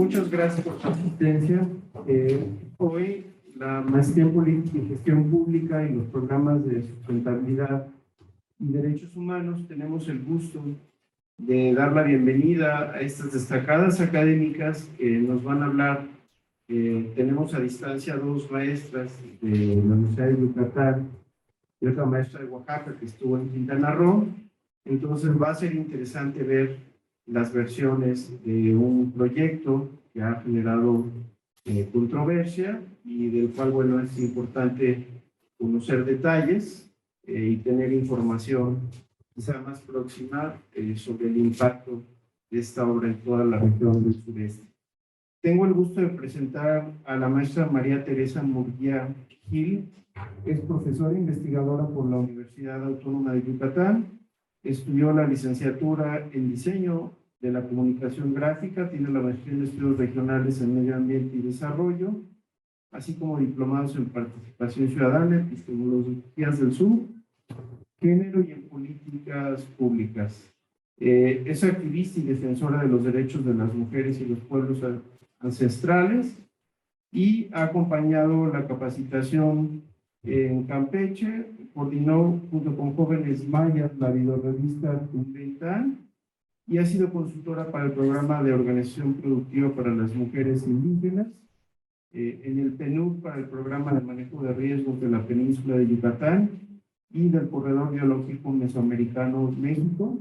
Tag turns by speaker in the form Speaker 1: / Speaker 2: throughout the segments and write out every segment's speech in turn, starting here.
Speaker 1: muchas gracias por su asistencia. Hoy la Maestría en Política y Gestión Pública y los programas de sustentabilidad y derechos humanos tenemos el gusto de dar la bienvenida a estas destacadas académicas que nos van a hablar. Tenemos a distancia dos maestras de la Universidad de Yucatán y otra maestra de Oaxaca que estuvo en Quintana Roo. Entonces va a ser interesante ver las versiones de un proyecto que ha generado controversia y del cual, bueno, es importante conocer detalles y tener información quizá más próxima sobre el impacto de esta obra en toda la región del sureste. Tengo el gusto de presentar a la maestra María Teresa Murguía Gil. Es profesora e investigadora por la Universidad Autónoma de Yucatán. Estudió la licenciatura en Diseño de la Comunicación Gráfica, tiene la maestría en Estudios Regionales en Medio Ambiente y Desarrollo, así como diplomados en Participación Ciudadana, Epistemologías del Sur, Género y en Políticas Públicas. Es activista y defensora de los derechos de las mujeres y los pueblos ancestrales y ha acompañado la capacitación en Campeche, coordinó junto con Jóvenes Mayas la videorevista Tumbentán y ha sido consultora para el programa de Organización Productiva para las Mujeres Indígenas, en el PNUD para el programa de manejo de riesgos de la península de Yucatán y del Corredor Biológico Mesoamericano México,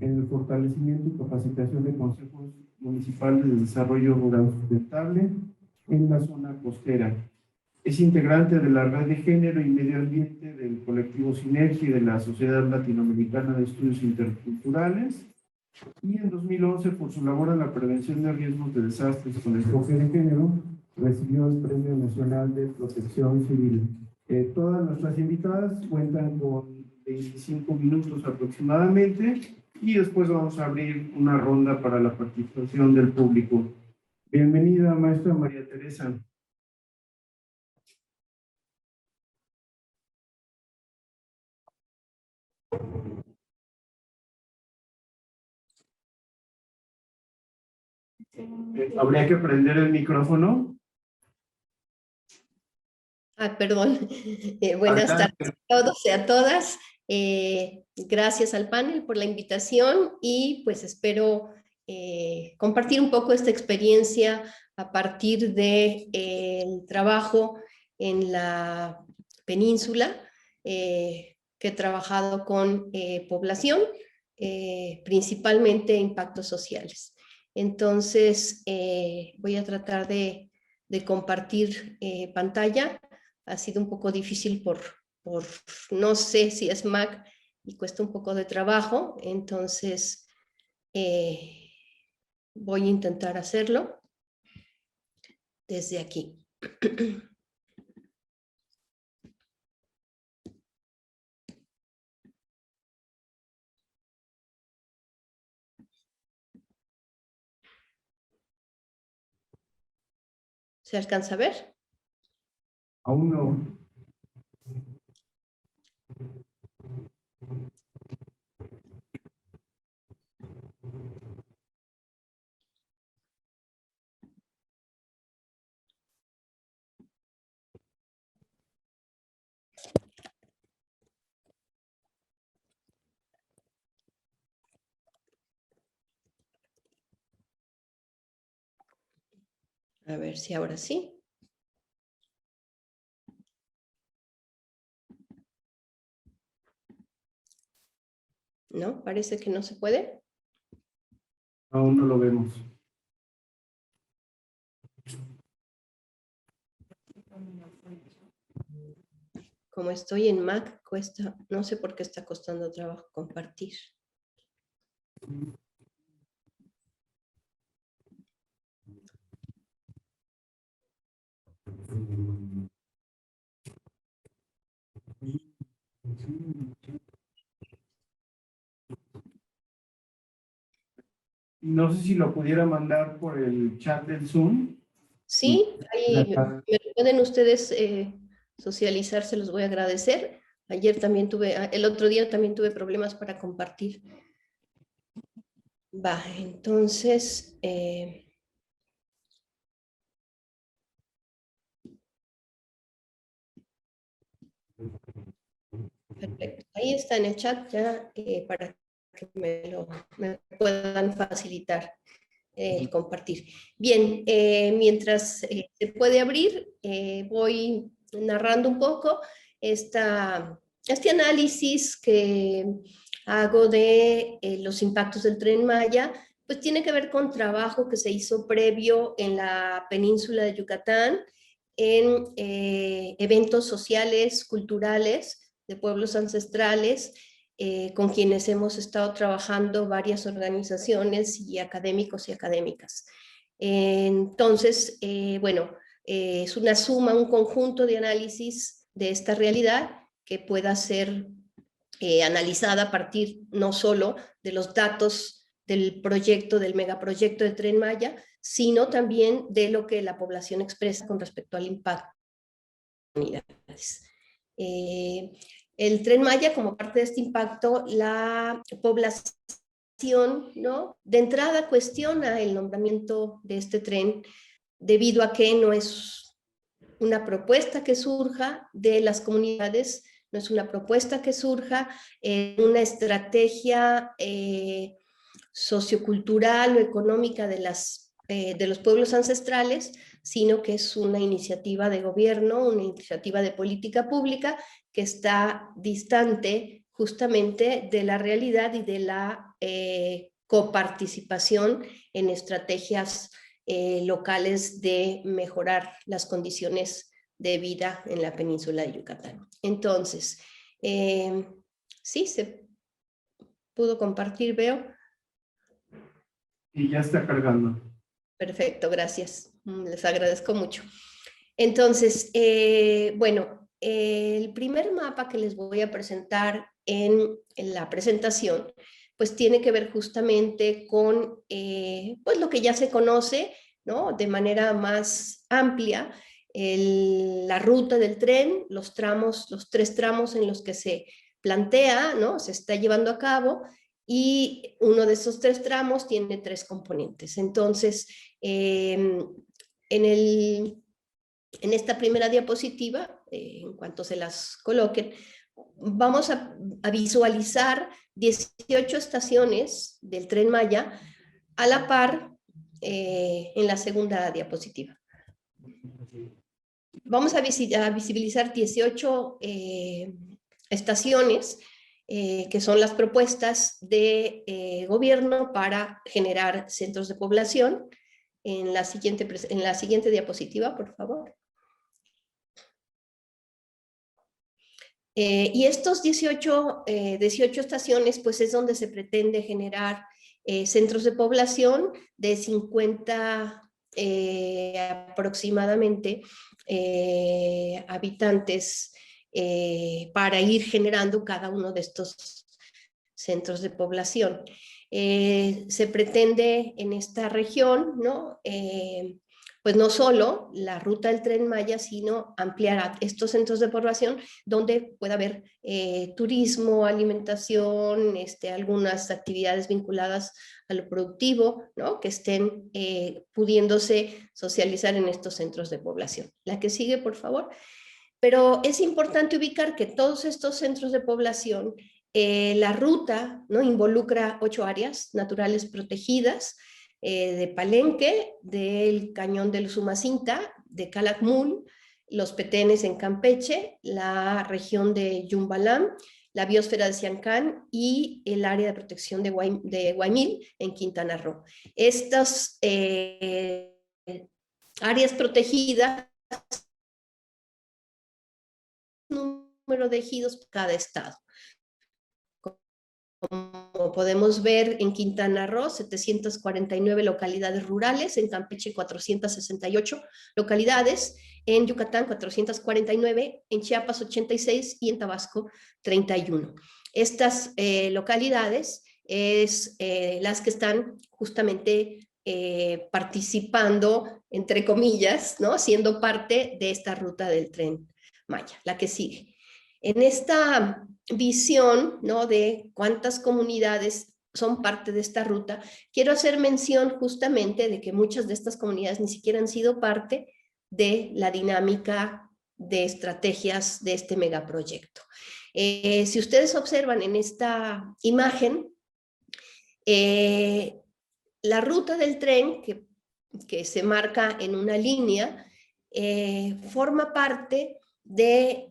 Speaker 1: en el fortalecimiento y capacitación de consejos municipales de desarrollo rural sustentable en la zona costera. Es integrante de la Red de Género y Medio Ambiente del colectivo Sinergia y de la Sociedad Latinoamericana de Estudios Interculturales. Y en 2011, por su labor en la prevención de riesgos de desastres con enfoque de género, recibió el Premio Nacional de Protección Civil. Todas nuestras invitadas cuentan con 25 minutos aproximadamente y después vamos a abrir una ronda para la participación del público. Bienvenida, maestra María Teresa. ¿Habría que prender el micrófono?
Speaker 2: Perdón. Buenas tardes a todos y a todas. Gracias al panel por la invitación y pues espero compartir un poco esta experiencia a partir del trabajo en la península, que he trabajado con población, principalmente impactos sociales. Entonces, voy a tratar de compartir pantalla. Ha sido un poco difícil por no sé si es Mac y cuesta un poco de trabajo, entonces voy a intentar hacerlo desde aquí. ¿Se alcanza a ver?
Speaker 1: Aún no.
Speaker 2: A ver si ahora sí. ¿No? Parece que no se puede.
Speaker 1: Aún no lo vemos.
Speaker 2: Como estoy en Mac, cuesta, no sé por qué está costando trabajo compartir.
Speaker 1: No sé si lo pudiera mandar por el chat del Zoom.
Speaker 2: Sí, ahí me pueden ustedes socializar, se los voy a agradecer. Ayer también el otro día también tuve problemas para compartir. Va, entonces, Perfecto. Ahí está en el chat ya para que me puedan facilitar el compartir. Bien, mientras se puede abrir, voy narrando un poco este análisis que hago de los impactos del Tren Maya, pues tiene que ver con trabajo que se hizo previo en la península de Yucatán, en eventos sociales, culturales, de pueblos ancestrales, con quienes hemos estado trabajando varias organizaciones y académicos y académicas. Entonces, bueno, es una suma, un conjunto de análisis de esta realidad que pueda ser analizada a partir no solo de los datos del proyecto, del megaproyecto de Tren Maya, sino también de lo que la población expresa con respecto al impacto de las comunidades. El Tren Maya, como parte de este impacto, la población, ¿no?, de entrada cuestiona el nombramiento de este tren debido a que no es una propuesta que surja de las comunidades, no es una propuesta que surja en una estrategia sociocultural o económica de los pueblos ancestrales, sino que es una iniciativa de gobierno, una iniciativa de política pública que está distante justamente de la realidad y de la coparticipación en estrategias locales de mejorar las condiciones de vida en la península de Yucatán. Entonces, sí, se pudo compartir, veo.
Speaker 1: Y ya está cargando.
Speaker 2: Perfecto, gracias. Les agradezco mucho. Entonces, bueno, el primer mapa que les voy a presentar en la presentación, pues tiene que ver justamente con pues lo que ya se conoce, ¿no?, de manera más amplia, la ruta del tren, los tres tramos en los que se plantea, ¿no?, se está llevando a cabo, y uno de esos tres tramos tiene tres componentes. Entonces, en esta primera diapositiva, en cuanto se las coloquen, vamos a visualizar 18 estaciones del Tren Maya a la par en la segunda diapositiva. Vamos a visibilizar 18 estaciones que son las propuestas de gobierno para generar centros de población. En la siguiente diapositiva, por favor. Y estos 18 estaciones, pues es donde se pretende generar centros de población de 50 aproximadamente habitantes para ir generando cada uno de estos centros de población. Se pretende en esta región, ¿no?, pues no solo la ruta del Tren Maya, sino ampliar a estos centros de población donde pueda haber turismo, alimentación, algunas actividades vinculadas a lo productivo, ¿no?, que estén pudiéndose socializar en estos centros de población. La que sigue, por favor. Pero es importante ubicar que todos estos centros de población, la ruta, ¿no?, involucra 8 áreas naturales protegidas, de Palenque, del Cañón del Usumacinta, de Calakmul, los Petenes en Campeche, la región de Yumbalam, la biosfera de Siancán y el área de protección de Guaymil en Quintana Roo. Estas áreas protegidas, número de ejidos por cada estado. Como podemos ver, en Quintana Roo, 749 localidades rurales, en Campeche 468 localidades, en Yucatán 449, en Chiapas 86 y en Tabasco 31. Estas localidades es las que están justamente participando, entre comillas, ¿no?, siendo parte de esta ruta del Tren Maya. La que sigue. En esta visión, ¿no?, de cuántas comunidades son parte de esta ruta, quiero hacer mención justamente de que muchas de estas comunidades ni siquiera han sido parte de la dinámica de estrategias de este megaproyecto. Si ustedes observan en esta imagen, la ruta del tren que se marca en una línea forma parte de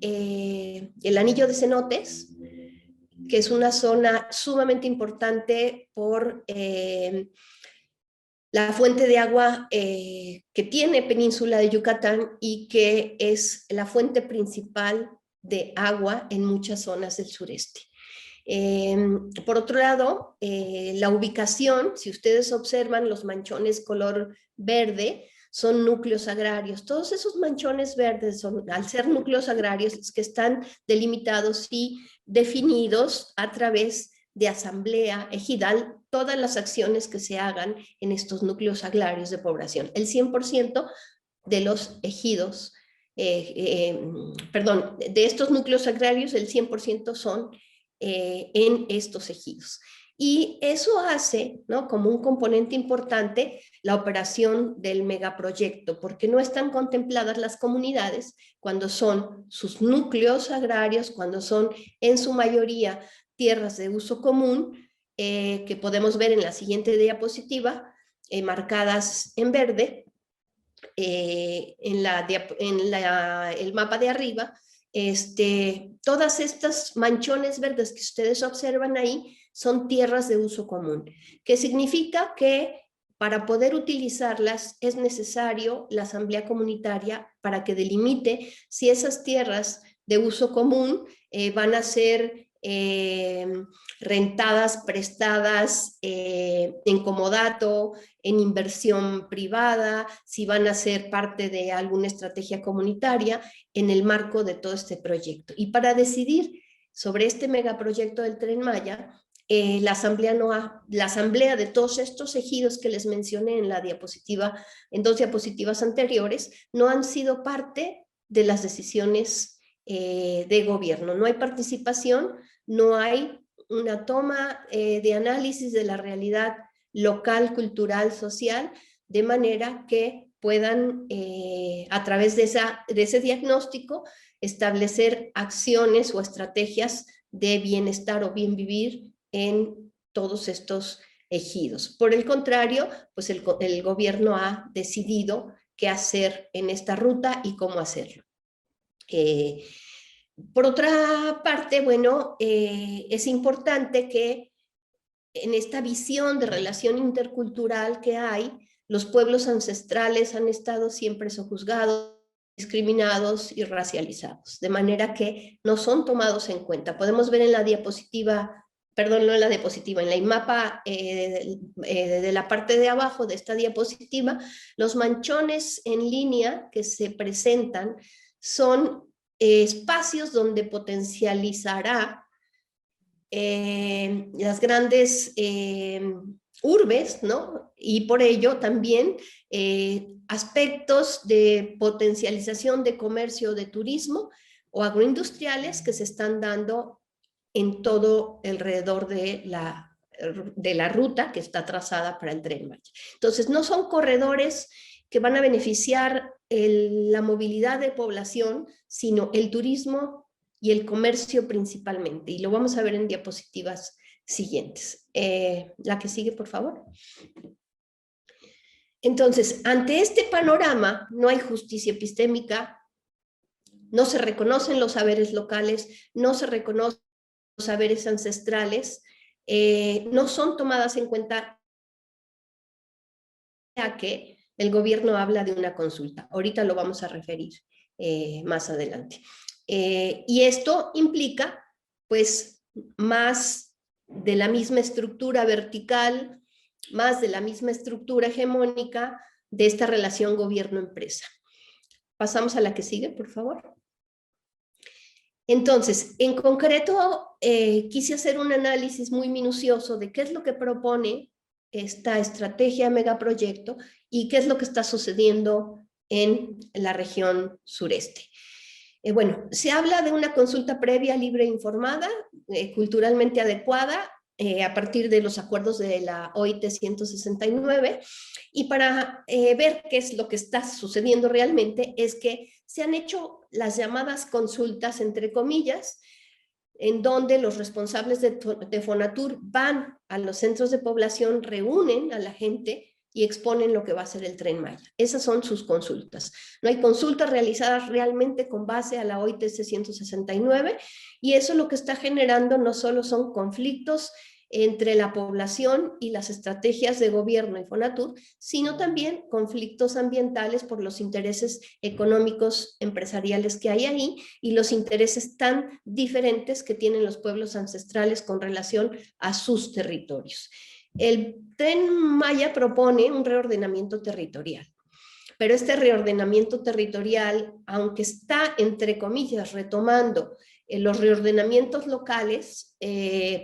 Speaker 2: el anillo de cenotes, que es una zona sumamente importante por la fuente de agua que tiene Península de Yucatán y que es la fuente principal de agua en muchas zonas del sureste. Por otro lado, la ubicación, si ustedes observan los manchones color verde, son núcleos agrarios. Todos esos manchones verdes, al ser núcleos agrarios, es que están delimitados y definidos a través de asamblea ejidal, todas las acciones que se hagan en estos núcleos agrarios de población. El 100% de los ejidos, perdón, de estos núcleos agrarios, el 100% son en estos ejidos. Y eso hace, ¿no?, como un componente importante la operación del megaproyecto, porque no están contempladas las comunidades cuando son sus núcleos agrarios, cuando son en su mayoría tierras de uso común, que podemos ver en la siguiente diapositiva, marcadas en verde, el mapa de arriba. Todas estas manchones verdes que ustedes observan ahí son tierras de uso común, que significa que para poder utilizarlas es necesario la asamblea comunitaria para que delimite si esas tierras de uso común van a ser rentadas, prestadas, en comodato, en inversión privada, si van a ser parte de alguna estrategia comunitaria en el marco de todo este proyecto. Y para decidir sobre este megaproyecto del Tren Maya, la asamblea de todos estos ejidos que les mencioné en la diapositiva, en 2 diapositivas anteriores, no han sido parte de las decisiones de gobierno. No hay participación, no hay una toma de análisis de la realidad local, cultural, social, de manera que puedan, a través de ese diagnóstico, establecer acciones o estrategias de bienestar o bien vivir en todos estos ejidos. Por el contrario, pues el gobierno ha decidido qué hacer en esta ruta y cómo hacerlo. Por otra parte, bueno, es importante que en esta visión de relación intercultural que hay, los pueblos ancestrales han estado siempre sojuzgados, discriminados y racializados, de manera que no son tomados en cuenta. Podemos ver en la diapositiva, perdón, no en la diapositiva, en la mapa de la parte de abajo de esta diapositiva, los manchones en línea que se presentan son espacios donde potencializará las grandes urbes, ¿no? Y por ello también aspectos de potencialización de comercio, de turismo o agroindustriales que se están dando en todo alrededor de la ruta que está trazada para el Tren Maya. Entonces, no son corredores que van a beneficiar la movilidad de población, sino el turismo y el comercio principalmente. Y lo vamos a ver en diapositivas siguientes. La que sigue, por favor. Entonces, ante este panorama, no hay justicia epistémica, no se reconocen los saberes locales, no se reconocen los saberes ancestrales, no son tomadas en cuenta, ya que el gobierno habla de una consulta. Ahorita lo vamos a referir más adelante. Y esto implica, pues, más de la misma estructura vertical, más de la misma estructura hegemónica de esta relación gobierno-empresa. Pasamos a la que sigue, por favor. Entonces, en concreto, quise hacer un análisis muy minucioso de qué es lo que propone esta estrategia megaproyecto y qué es lo que está sucediendo en la región sureste. Bueno, se habla de una consulta previa, libre e informada, culturalmente adecuada, a partir de los acuerdos de la OIT 169, y para ver qué es lo que está sucediendo realmente es que se han hecho las llamadas consultas, entre comillas, en donde los responsables de Fonatur van a los centros de población, reúnen a la gente y exponen lo que va a ser el Tren Maya. Esas son sus consultas. No hay consultas realizadas realmente con base a la OITC 169, y eso lo que está generando no solo son conflictos entre la población y las estrategias de gobierno y Fonatur, sino también conflictos ambientales por los intereses económicos empresariales que hay ahí y los intereses tan diferentes que tienen los pueblos ancestrales con relación a sus territorios. El Tren Maya propone un reordenamiento territorial, pero este reordenamiento territorial, aunque está, entre comillas, retomando los reordenamientos locales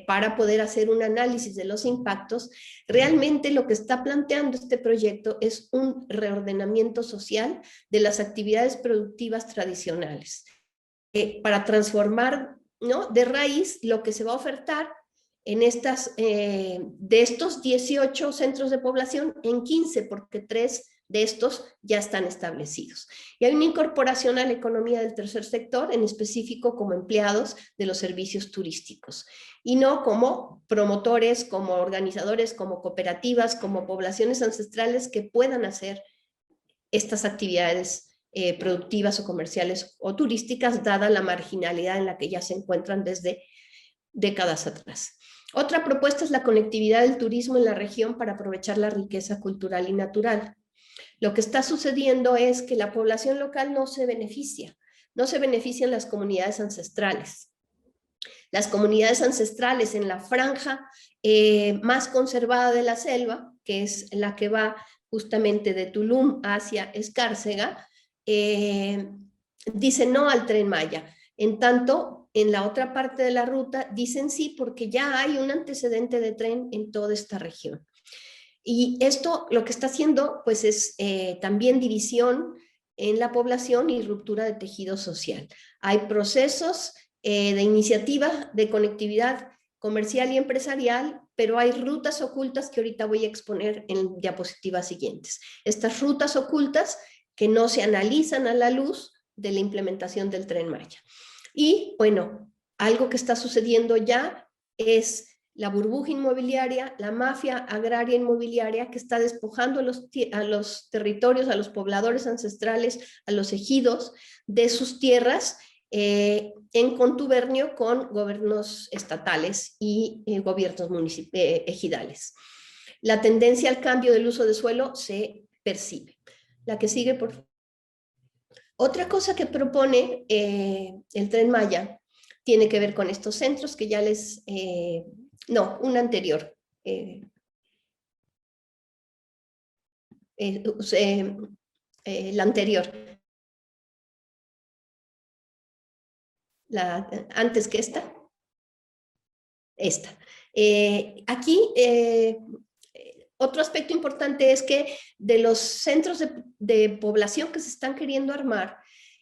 Speaker 2: para poder hacer un análisis de los impactos, realmente lo que está planteando este proyecto es un reordenamiento social de las actividades productivas tradicionales, para transformar, ¿no?, de raíz lo que se va a ofertar en de estos 18 centros de población en 15, porque 3 de estos ya están establecidos. Y hay una incorporación a la economía del tercer sector, en específico como empleados de los servicios turísticos, y no como promotores, como organizadores, como cooperativas, como poblaciones ancestrales que puedan hacer estas actividades productivas o comerciales o turísticas, dada la marginalidad en la que ya se encuentran desde décadas atrás. Otra propuesta es la conectividad del turismo en la región para aprovechar la riqueza cultural y natural. Lo que está sucediendo es que la población local no se beneficia, no se benefician las comunidades ancestrales. Las comunidades ancestrales en la franja más conservada de la selva, que es la que va justamente de Tulum hacia Escárcega, dicen no al Tren Maya. En tanto, en la otra parte de la ruta dicen sí, porque ya hay un antecedente de tren en toda esta región. Y esto lo que está haciendo pues es también división en la población y ruptura de tejido social. Hay procesos de iniciativa de conectividad comercial y empresarial, pero hay rutas ocultas que ahorita voy a exponer en diapositivas siguientes. Estas rutas ocultas que no se analizan a la luz de la implementación del Tren Maya. Y bueno, algo que está sucediendo ya es la burbuja inmobiliaria, la mafia agraria inmobiliaria que está despojando a los territorios, a los pobladores ancestrales, a los ejidos de sus tierras en contubernio con gobiernos estatales y gobiernos ejidales. La tendencia al cambio del uso de suelo se percibe. La que sigue, por favor. Otra cosa que propone el Tren Maya tiene que ver con estos centros que ya les... no, una anterior. La anterior. Antes que esta. Esta. Aquí, otro aspecto importante es que de los centros de población que se están queriendo armar,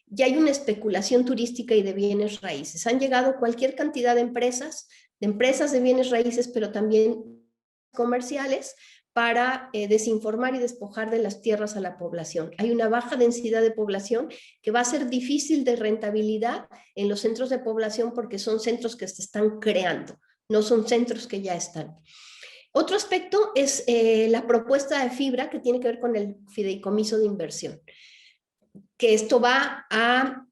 Speaker 2: ya hay una especulación turística y de bienes raíces. Han llegado cualquier cantidad de empresas de bienes raíces, pero también comerciales, para desinformar y despojar de las tierras a la población. Hay una baja densidad de población que va a ser difícil de rentabilidad en los centros de población porque son centros que se están creando, no son centros que ya están. Otro aspecto es la propuesta de fibra que tiene que ver con el fideicomiso de inversión, que esto va a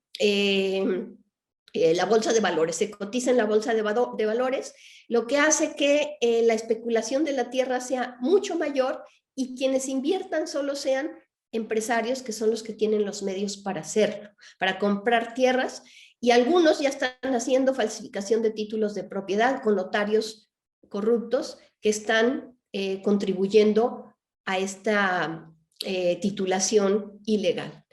Speaker 2: la bolsa de valores, se cotiza en la bolsa de valores, lo que hace que la especulación de la tierra sea mucho mayor y quienes inviertan solo sean empresarios que son los que tienen los medios para hacerlo, para comprar tierras, y algunos ya están haciendo falsificación de títulos de propiedad con notarios corruptos que están contribuyendo a esta titulación ilegal.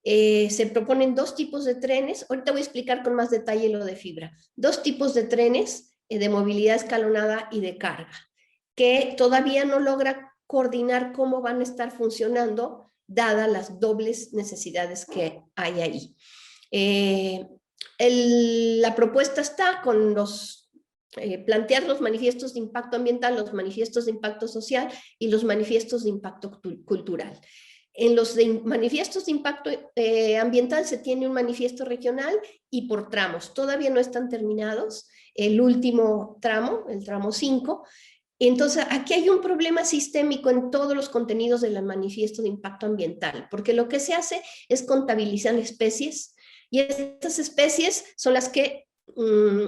Speaker 2: Se proponen 2 tipos de trenes, ahorita voy a explicar con más detalle lo de fibra, 2 tipos de trenes de movilidad escalonada y de carga, que todavía no logra coordinar cómo van a estar funcionando, dadas las dobles necesidades que hay ahí. La propuesta está con plantear los manifiestos de impacto ambiental, los manifiestos de impacto social y los manifiestos de impacto cultural. en los manifiestos de impacto ambiental se tiene un manifiesto regional y por tramos. Todavía no están terminados. El último tramo, el tramo 5. Entonces, aquí hay un problema sistémico en todos los contenidos del manifiesto de impacto ambiental, porque lo que se hace es contabilizar especies y estas especies son las que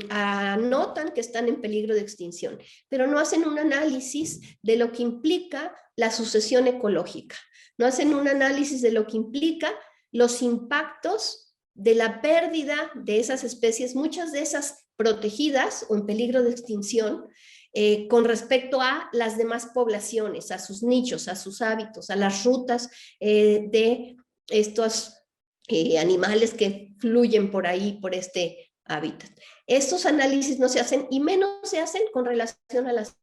Speaker 2: anotan que están en peligro de extinción, pero no hacen un análisis de lo que implica la sucesión ecológica, no hacen un análisis de lo que implica los impactos de la pérdida de esas especies, muchas de esas protegidas o en peligro de extinción, con respecto a las demás poblaciones, a sus nichos, a sus hábitos, a las rutas de estos animales que fluyen por ahí, por este hábitat. Estos análisis no se hacen y menos se hacen con relación a las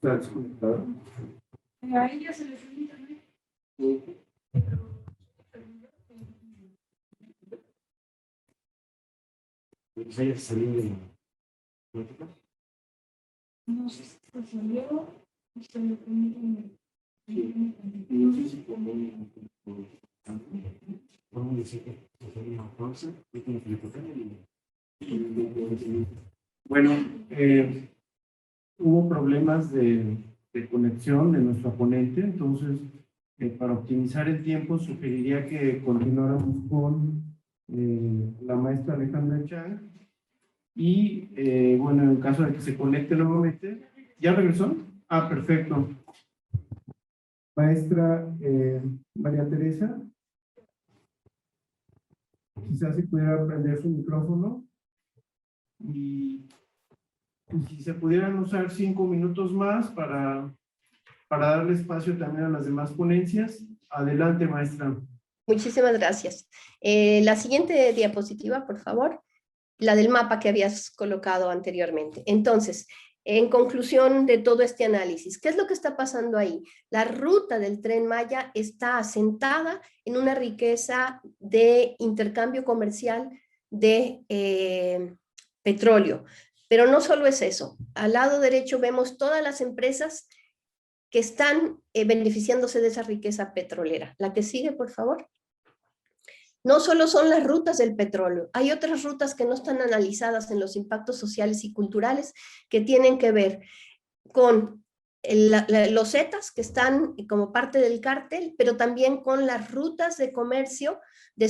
Speaker 1: ¿Está desconectado?
Speaker 3: A ella se le fue el internet.
Speaker 4: Ella salió de
Speaker 3: No sé si se salió, se le permite.
Speaker 4: no sé si podemos decir que se salió una pausa y que nos
Speaker 1: Bueno, hubo problemas de conexión de nuestra ponente, entonces para optimizar el tiempo sugeriría que continuáramos con la maestra Alejandra Chang y bueno, en caso de que se conecte nuevamente, ¿ya regresó? Ah, perfecto. Maestra María Teresa, quizás si pudiera prender su micrófono y si se pudieran usar 5 minutos más para darle espacio también a las demás ponencias. Adelante, maestra.
Speaker 2: Muchísimas gracias. La siguiente diapositiva, por favor. La del mapa que habías colocado anteriormente. Entonces, en conclusión de todo este análisis, ¿qué es lo que está pasando ahí? La ruta del Tren Maya está asentada en una riqueza de intercambio comercial de petróleo. Pero no solo es eso. Al lado derecho vemos todas las empresas que están beneficiándose de esa riqueza petrolera. La que sigue, por favor. No solo son las rutas del petróleo, hay otras rutas que no están analizadas en los impactos sociales y culturales que tienen que ver con los zetas que están como parte del cártel, pero también con las rutas de comercio de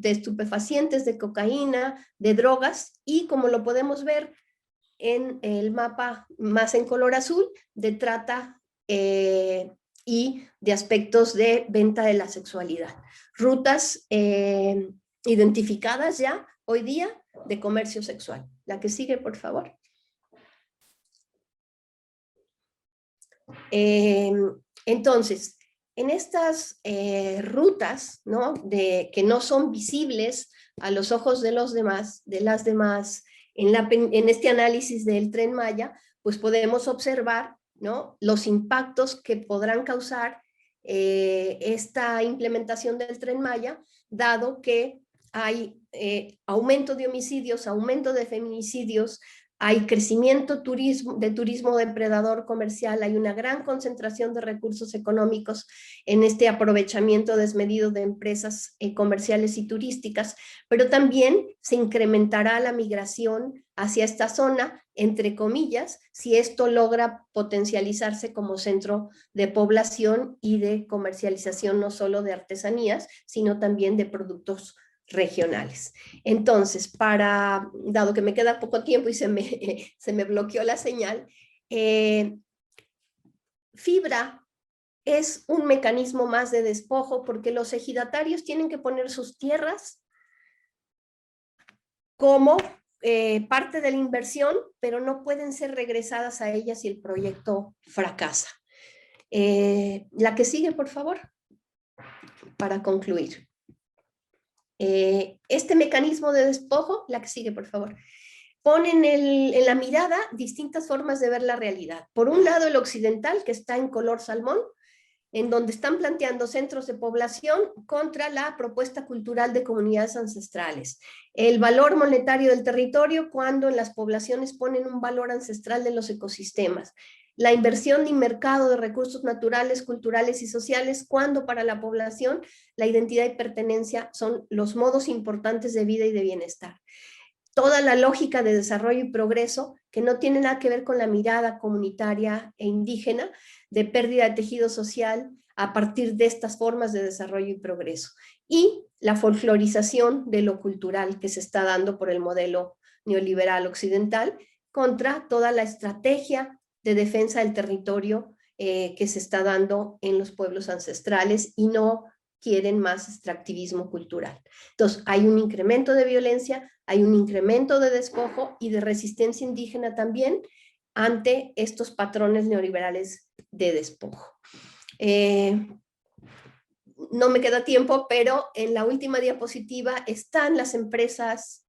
Speaker 2: estupefacientes, de cocaína, de drogas, y como lo podemos ver en el mapa más en color azul, de trata y de aspectos de venta de la sexualidad. Rutas identificadas ya hoy día de comercio sexual. La que sigue, por favor. Entonces, en estas rutas, ¿no? Que no son visibles a los ojos de los demás, de las demás, en este análisis del Tren Maya, pues podemos observar, ¿no? Los impactos que podrán causar esta implementación del Tren Maya, dado que hay aumento de homicidios, aumento de feminicidios, hay crecimiento de turismo depredador comercial, hay una gran concentración de recursos económicos en este aprovechamiento desmedido de empresas comerciales y turísticas, pero también se incrementará la migración hacia esta zona, entre comillas, si esto logra potencializarse como centro de población y de comercialización no solo de artesanías, sino también de productos regionales. Entonces, dado que me queda poco tiempo y se me bloqueó la señal, fibra es un mecanismo más de despojo porque los ejidatarios tienen que poner sus tierras como parte de la inversión, pero no pueden ser regresadas a ellas si el proyecto fracasa. La que sigue, por favor, para concluir. Este mecanismo de despojo, la que sigue, por favor, pone en la mirada distintas formas de ver la realidad. Por un lado, el occidental, que está en color salmón, en donde están planteando centros de población contra la propuesta cultural de comunidades ancestrales. El valor monetario del territorio cuando en las poblaciones ponen un valor ancestral de los ecosistemas. La inversión de mercado de recursos naturales, culturales y sociales cuando para la población la identidad y pertenencia son los modos importantes de vida y de bienestar. Toda la lógica de desarrollo y progreso que no tiene nada que ver con la mirada comunitaria e indígena de pérdida de tejido social a partir de estas formas de desarrollo y progreso. Y la folclorización de lo cultural que se está dando por el modelo neoliberal occidental contra toda la estrategia de defensa del territorio que se está dando en los pueblos ancestrales y no quieren más extractivismo cultural. Entonces, hay un incremento de violencia, hay un incremento de despojo y de resistencia indígena también ante estos patrones neoliberales de despojo. No me queda tiempo, pero en la última diapositiva están las empresas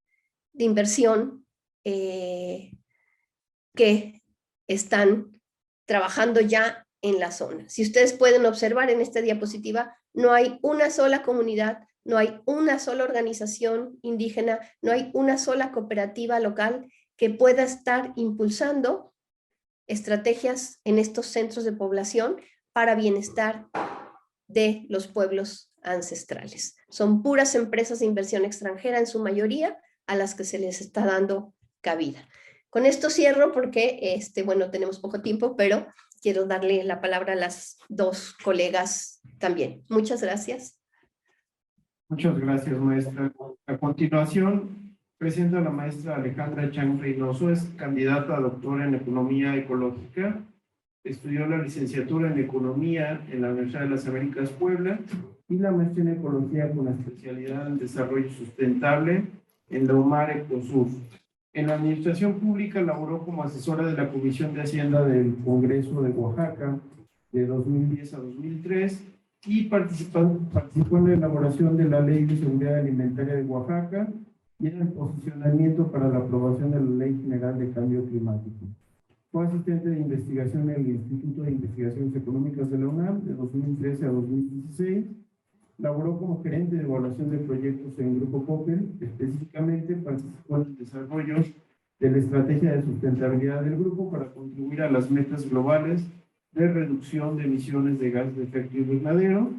Speaker 2: de inversión que están trabajando ya en la zona. Si ustedes pueden observar en esta diapositiva, no hay una sola comunidad, no hay una sola organización indígena, no hay una sola cooperativa local que pueda estar impulsando estrategias en estos centros de población para bienestar de los pueblos ancestrales. Son puras empresas de inversión extranjera en su mayoría a las que se les está dando cabida. Con esto cierro porque, bueno, tenemos poco tiempo, pero quiero darle la palabra a las dos colegas también. Muchas gracias.
Speaker 1: Muchas gracias, maestra. A continuación, presento a la maestra Alejandra Chang Reynoso, es candidata a doctora en Economía Ecológica, estudió la licenciatura en Economía en la Universidad de las Américas Puebla y la maestría en Ecología con la especialidad en Desarrollo Sustentable en la UMAR Ecosur. En la Administración Pública laboró como asesora de la Comisión de Hacienda del Congreso de Oaxaca de 2010 a 2003 y participó en la elaboración de la Ley de Seguridad Alimentaria de Oaxaca y en el posicionamiento para la aprobación de la Ley General de Cambio Climático. Fue asistente de investigación en el Instituto de Investigaciones Económicas de la UNAM de 2013 a 2016. Laboró como gerente de evaluación de proyectos en Grupo Coppel. Específicamente participó en el desarrollo de la estrategia de sustentabilidad del grupo para contribuir a las metas globales de reducción de emisiones de gases de efecto invernadero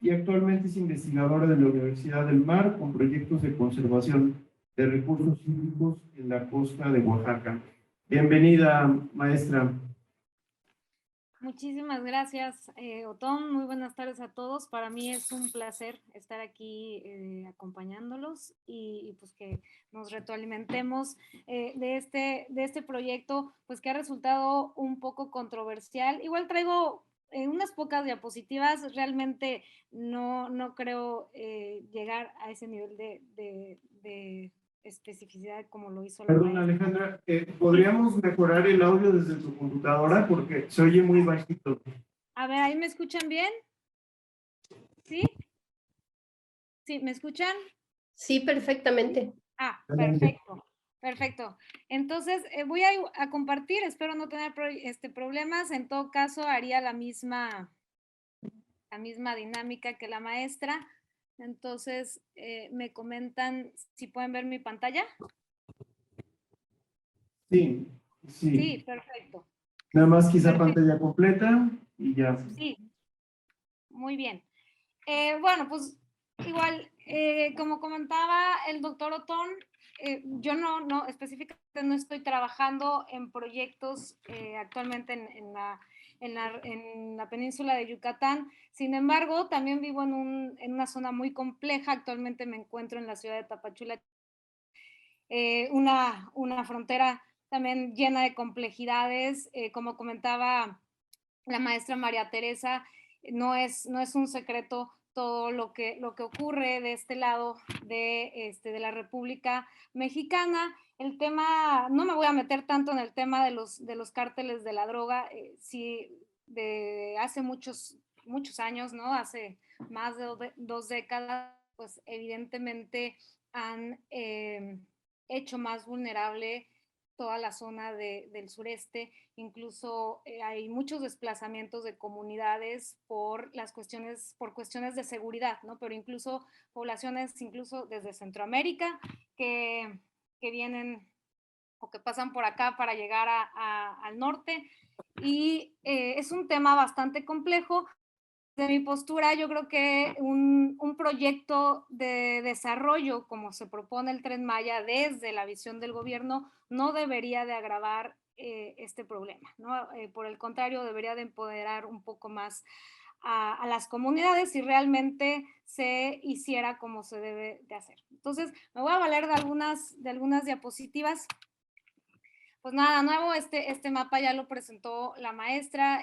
Speaker 1: y actualmente es investigadora de la Universidad del Mar con proyectos de conservación de recursos hídricos en la costa de Oaxaca. Bienvenida, maestra.
Speaker 5: Muchísimas gracias, Otón. Muy buenas tardes a todos. Para mí es un placer estar aquí acompañándolos y pues que nos retroalimentemos de este proyecto, pues que ha resultado un poco controversial. Igual traigo unas pocas diapositivas. Realmente no creo llegar a ese nivel de especificidad como lo hizo la
Speaker 1: Perdón,
Speaker 5: maestra.
Speaker 1: Alejandra, ¿podríamos mejorar el audio desde tu computadora? Porque se oye muy bajito.
Speaker 5: A ver, ¿ahí me escuchan bien? ¿Sí? ¿Sí? ¿Me escuchan?
Speaker 2: Sí, perfectamente.
Speaker 5: Ah, perfecto. Perfecto. Entonces, voy a compartir, espero no tener problemas. En todo caso, haría la misma dinámica que la maestra. Entonces, me comentan si pueden ver mi pantalla.
Speaker 1: Sí, sí.
Speaker 5: Sí, perfecto.
Speaker 1: Nada más quizá
Speaker 5: Perfecto.
Speaker 1: pantalla completa y ya.
Speaker 5: Sí, muy bien. Bueno, pues igual, como comentaba el doctor Otón, yo no específicamente no estoy trabajando en proyectos actualmente en la península de Yucatán. Sin embargo, también vivo en una zona muy compleja. Actualmente me encuentro en la ciudad de Tapachula, una frontera también llena de complejidades. Como comentaba la maestra María Teresa, no es un secreto todo lo que ocurre de este lado de la República Mexicana. El tema, no me voy a meter tanto en el tema de los cárteles de la droga, sí, de hace muchos años, ¿no? Hace más de 2 décadas, pues evidentemente han hecho más vulnerable toda la zona del sureste. Incluso hay muchos desplazamientos de comunidades por cuestiones de seguridad, ¿no? Pero incluso poblaciones, incluso desde Centroamérica, que vienen o que pasan por acá para llegar al norte. Y es un tema bastante complejo. De mi postura, yo creo que un proyecto de desarrollo como se propone el Tren Maya desde la visión del gobierno no debería de agravar este problema, ¿no? Por el contrario, debería de empoderar un poco más a las comunidades si realmente se hiciera como se debe de hacer. Entonces, me voy a valer de algunas diapositivas. Pues nada nuevo, este mapa ya lo presentó la maestra.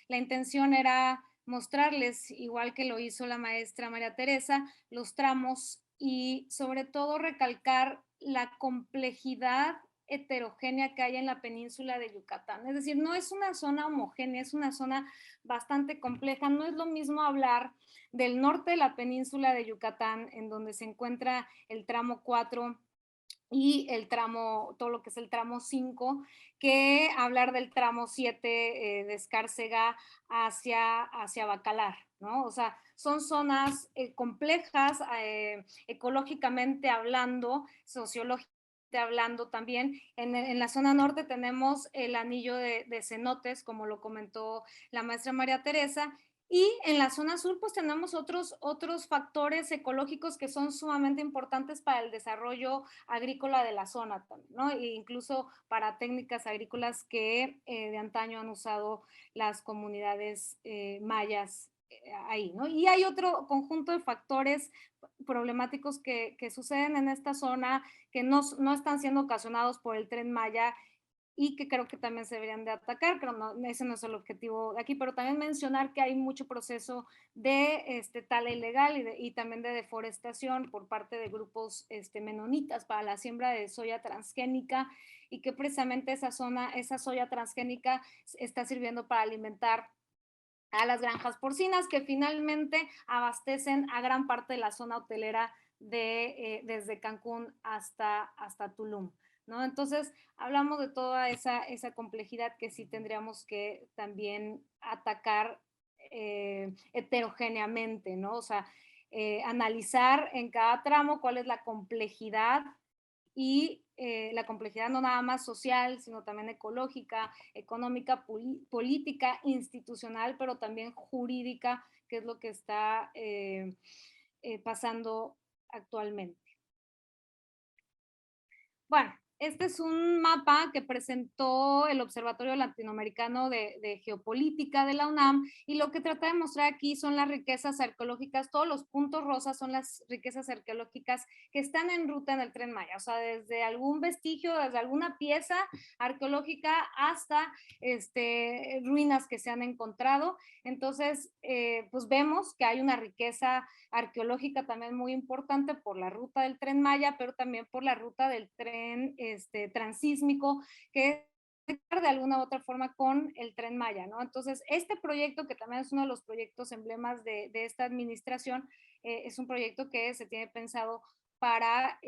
Speaker 5: La intención era mostrarles, igual que lo hizo la maestra María Teresa, los tramos y sobre todo recalcar la complejidad heterogénea que hay en la península de Yucatán. Es decir, no es una zona homogénea, es una zona bastante compleja. No es lo mismo hablar del norte de la península de Yucatán, en donde se encuentra el tramo 4 y el tramo, todo lo que es el tramo 5, que hablar del tramo 7 de Escárcega hacia Bacalar, ¿no? O sea, son zonas complejas, ecológicamente hablando, sociológicamente hablando también. En la zona norte tenemos el anillo de cenotes, como lo comentó la maestra María Teresa, y en la zona sur, pues tenemos otros factores ecológicos que son sumamente importantes para el desarrollo agrícola de la zona también, ¿no? E incluso para técnicas agrícolas que de antaño han usado las comunidades mayas ahí, ¿no? Y hay otro conjunto de factores problemáticos que suceden en esta zona que no están siendo ocasionados por el Tren Maya y que creo que también se deberían de atacar, pero no, ese no es el objetivo de aquí, pero también mencionar que hay mucho proceso de tala ilegal y también de deforestación por parte de grupos menonitas para la siembra de soya transgénica y que precisamente esa soya transgénica está sirviendo para alimentar a las granjas porcinas que finalmente abastecen a gran parte de la zona hotelera desde Cancún hasta Tulum, ¿no? Entonces, hablamos de toda esa complejidad que sí tendríamos que también atacar heterogéneamente, ¿no? O sea, analizar en cada tramo cuál es la complejidad y la complejidad no nada más social, sino también ecológica, económica, política, institucional, pero también jurídica, que es lo que está pasando actualmente. Bueno, este es un mapa que presentó el Observatorio Latinoamericano de Geopolítica de la UNAM y lo que trata de mostrar aquí son las riquezas arqueológicas, todos los puntos rosas son las riquezas arqueológicas que están en ruta en el Tren Maya, o sea, desde algún vestigio, desde alguna pieza arqueológica hasta ruinas que se han encontrado. Entonces, pues vemos que hay una riqueza arqueológica también muy importante por la ruta del Tren Maya, pero también por la ruta del tren transísmico que de alguna u otra forma con el Tren Maya, ¿no? Entonces, este proyecto, que también es uno de los proyectos emblemas de esta administración, es un proyecto que se tiene pensado para,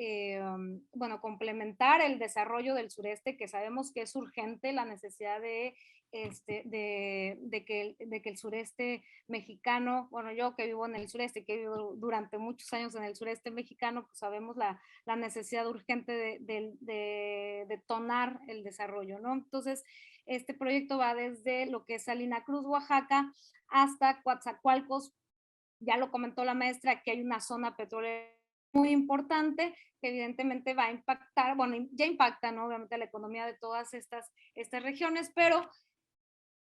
Speaker 5: bueno, complementar el desarrollo del sureste, que sabemos que es urgente la necesidad de que el sureste mexicano, bueno, yo que vivo en el sureste, que vivo durante muchos años en el sureste mexicano, pues sabemos la necesidad urgente de detonar el desarrollo, ¿no? Entonces, este proyecto va desde lo que es Salina Cruz, Oaxaca, hasta Coatzacoalcos. Ya lo comentó la maestra, que hay una zona petrolera muy importante que evidentemente va a impactar, bueno, ya impacta, ¿no? Obviamente la economía de todas estas regiones, pero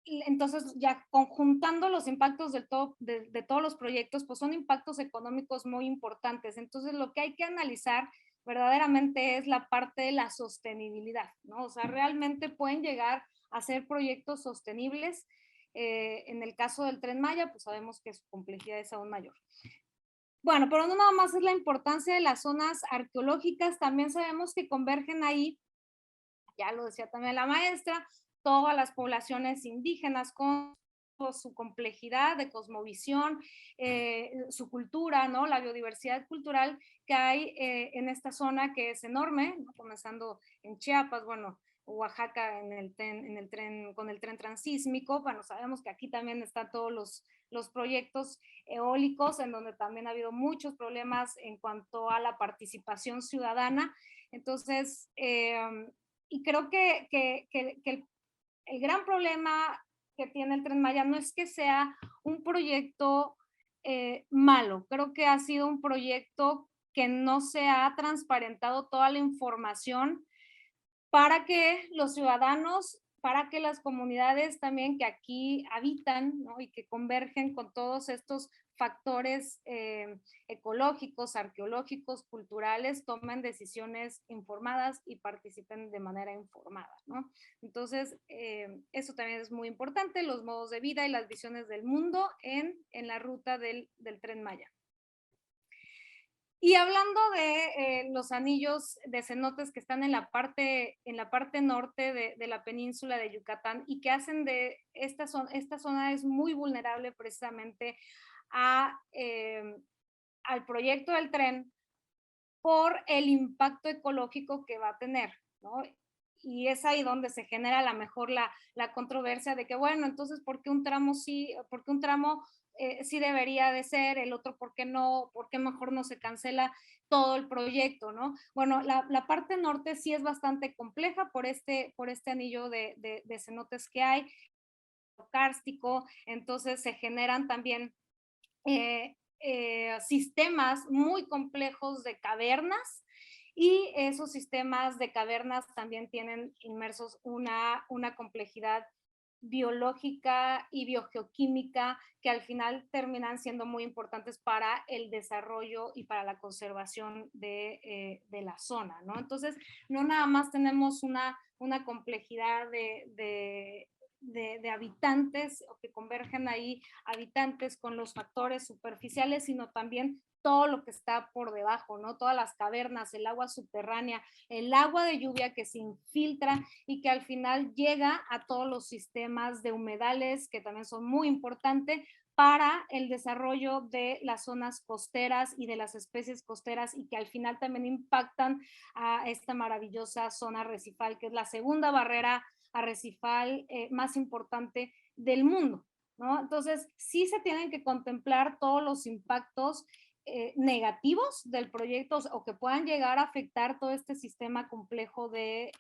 Speaker 5: entonces ya conjuntando los impactos de todos los proyectos, pues son impactos económicos muy importantes. Entonces lo que hay que analizar verdaderamente es la parte de la sostenibilidad, ¿no? O sea, realmente pueden llegar a ser proyectos sostenibles En el caso del Tren Maya, pues sabemos que su complejidad es aún mayor. Bueno, pero no nada más es la importancia de las zonas arqueológicas, también sabemos que convergen ahí, ya lo decía también la maestra, todas las poblaciones indígenas con su complejidad de cosmovisión, su cultura, ¿no? La biodiversidad cultural que hay en esta zona que es enorme, ¿no? Comenzando en Chiapas, bueno, Oaxaca con el tren transísmico. Bueno, sabemos que aquí también están todos los proyectos eólicos, en donde también ha habido muchos problemas en cuanto a la participación ciudadana. Entonces, y creo que el gran problema que tiene el Tren Maya no es que sea un proyecto malo, creo que ha sido un proyecto que no se ha transparentado toda la información para que los ciudadanos, para que las comunidades también que aquí habitan, ¿no? Y que convergen con todos estos factores ecológicos, arqueológicos, culturales, tomen decisiones informadas y participen de manera informada, ¿no? Entonces, eso también es muy importante, los modos de vida y las visiones del mundo en la ruta del Tren Maya. Y hablando de los anillos de cenotes que están en la parte norte de la península de Yucatán y que hacen de esta zona es muy vulnerable precisamente al proyecto del tren por el impacto ecológico que va a tener, ¿no? Y es ahí donde se genera a lo mejor la controversia de que, bueno, entonces, ¿por qué un tramo sí, por qué un tramo sí debería de ser, el otro por qué no, por qué mejor no se cancela todo el proyecto, ¿no? Bueno, la parte norte sí es bastante compleja por este anillo de cenotes que hay, kárstico, entonces se generan también sistemas muy complejos de cavernas, y esos sistemas de cavernas también tienen inmersos una complejidad biológica y biogeoquímica que al final terminan siendo muy importantes para el desarrollo y para la conservación de la zona, ¿no? Entonces, no nada más tenemos una complejidad de habitantes, o que convergen ahí habitantes con los factores superficiales, sino también todo lo que está por debajo, ¿no? Todas las cavernas, el agua subterránea, el agua de lluvia que se infiltra y que al final llega a todos los sistemas de humedales, que también son muy importantes para el desarrollo de las zonas costeras y de las especies costeras, y que al final también impactan a esta maravillosa zona arrecifal, que es la segunda barrera arrecifal más importante del mundo, ¿no? Entonces, sí se tienen que contemplar todos los impactos negativos del proyecto, o que puedan llegar a afectar todo este sistema complejo de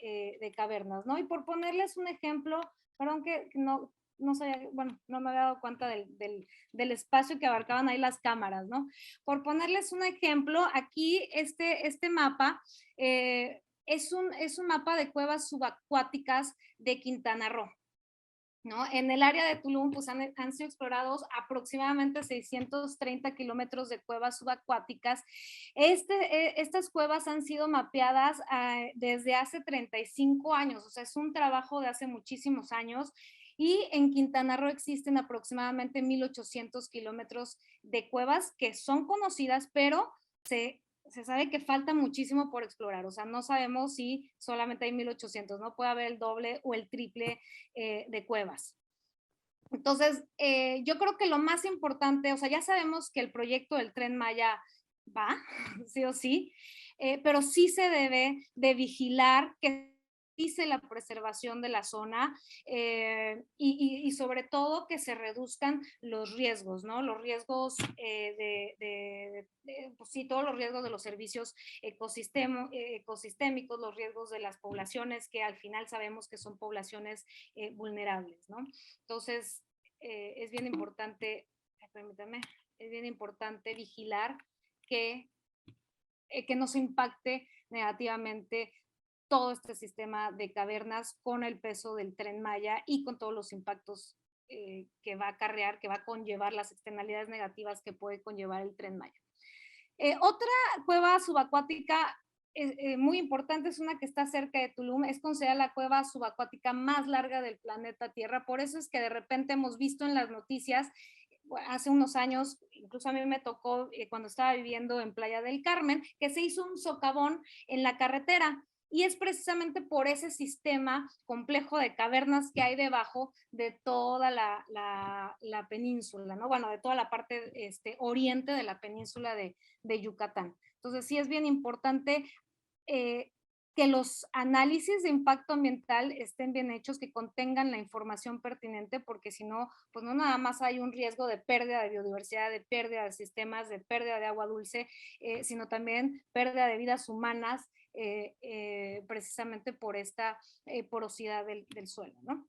Speaker 5: cavernas, ¿no? Y por ponerles un ejemplo, perdón que no sé, bueno, no me había dado cuenta del espacio que abarcaban ahí las cámaras, ¿no? Por ponerles un ejemplo, aquí este mapa es un mapa de cuevas subacuáticas de Quintana Roo, ¿no? En el área de Tulum pues han sido explorados aproximadamente 630 kilómetros de cuevas subacuáticas. Estas cuevas han sido mapeadas desde hace 35 años, o sea, es un trabajo de hace muchísimos años. Y en Quintana Roo existen aproximadamente 1,800 kilómetros de cuevas que son conocidas, pero se sabe que falta muchísimo por explorar, o sea, no sabemos si solamente hay 1,800, no puede haber el doble o el triple de cuevas. Entonces, yo creo que lo más importante, o sea, ya sabemos que el proyecto del Tren Maya va, sí o sí, pero sí se debe de vigilar que dice la preservación de la zona y sobre todo que se reduzcan los riesgos, ¿no? Los riesgos pues sí, todos los riesgos de los servicios ecosistémicos, los riesgos de las poblaciones que al final sabemos que son poblaciones vulnerables, ¿no? Entonces, es bien importante, permítame, es bien importante vigilar que no se impacte negativamente todo este sistema de cavernas con el peso del Tren Maya y con todos los impactos que va a acarrear, que va a conllevar las externalidades negativas que puede conllevar el Tren Maya. Otra cueva subacuática muy importante, es una que está cerca de Tulum, es considerada la cueva subacuática más larga del planeta Tierra, por eso es que de repente hemos visto en las noticias, hace unos años, incluso a mí me tocó cuando estaba viviendo en Playa del Carmen, que se hizo un socavón en la carretera, y es precisamente por ese sistema complejo de cavernas que hay debajo de toda la península, ¿no? Bueno, de toda la parte oriente de la península de Yucatán. Entonces sí es bien importante que los análisis de impacto ambiental estén bien hechos, que contengan la información pertinente, porque si no, pues no nada más hay un riesgo de pérdida de biodiversidad, de pérdida de sistemas, de pérdida de agua dulce, sino también pérdida de vidas humanas, precisamente por esta porosidad del suelo, ¿no?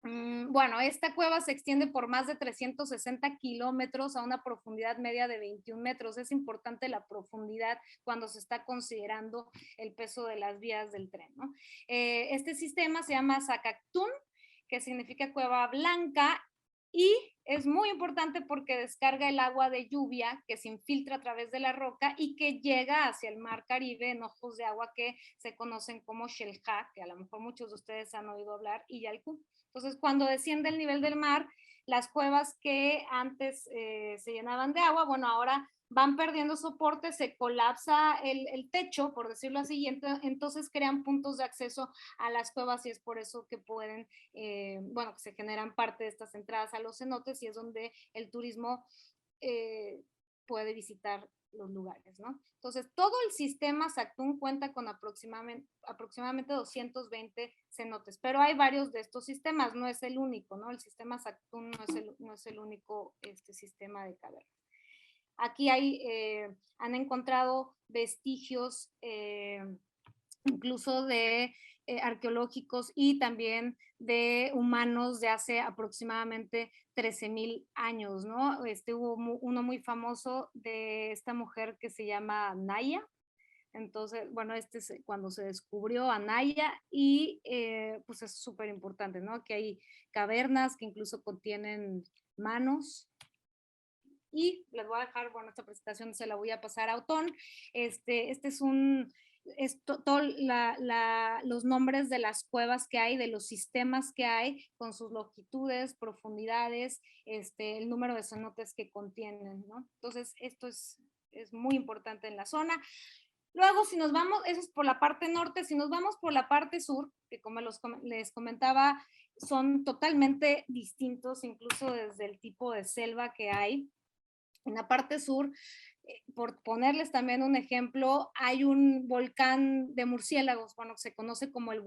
Speaker 5: Bueno, esta cueva se extiende por más de 360 kilómetros a una profundidad media de 21 metros. Es importante la profundidad cuando se está considerando el peso de las vías del tren, ¿no? Este sistema se llama Zacactún, que significa cueva blanca, y es muy importante porque descarga el agua de lluvia que se infiltra a través de la roca y que llega hacia el mar Caribe en ojos de agua que se conocen como Xel-Há, que a lo mejor muchos de ustedes han oído hablar, y Yalcú. Entonces, cuando desciende el nivel del mar, las cuevas que antes se llenaban de agua, bueno, ahora van perdiendo soporte, se colapsa el techo, por decirlo así, y entonces crean puntos de acceso a las cuevas, y es por eso que pueden, bueno, que se generan parte de estas entradas a los cenotes, y es donde el turismo puede visitar los lugares, ¿no? Entonces, todo el sistema Zactún cuenta con aproximadamente 220 cenotes, pero hay varios de estos sistemas, no es el único, ¿no? El sistema Zactún no es el único sistema de cavernas. Aquí han encontrado vestigios incluso de arqueológicos y también de humanos de hace aproximadamente 13,000 años, ¿no? Hubo uno muy famoso de esta mujer que se llama Naya. Entonces, bueno, es cuando se descubrió a Naya, y pues es súper importante, ¿no? Que hay cavernas que incluso contienen manos. Y les voy a dejar, bueno, esta presentación se la voy a pasar a Otón. Todos los nombres de las cuevas que hay, de los sistemas que hay, con sus longitudes, profundidades, el número de cenotes que contienen, ¿no? Entonces, esto es muy importante en la zona. Luego, si nos vamos, eso es por la parte norte, si nos vamos por la parte sur, que como les comentaba, son totalmente distintos, incluso desde el tipo de selva que hay. En la parte sur, por ponerles también un ejemplo, hay un volcán de murciélagos, bueno, se conoce como el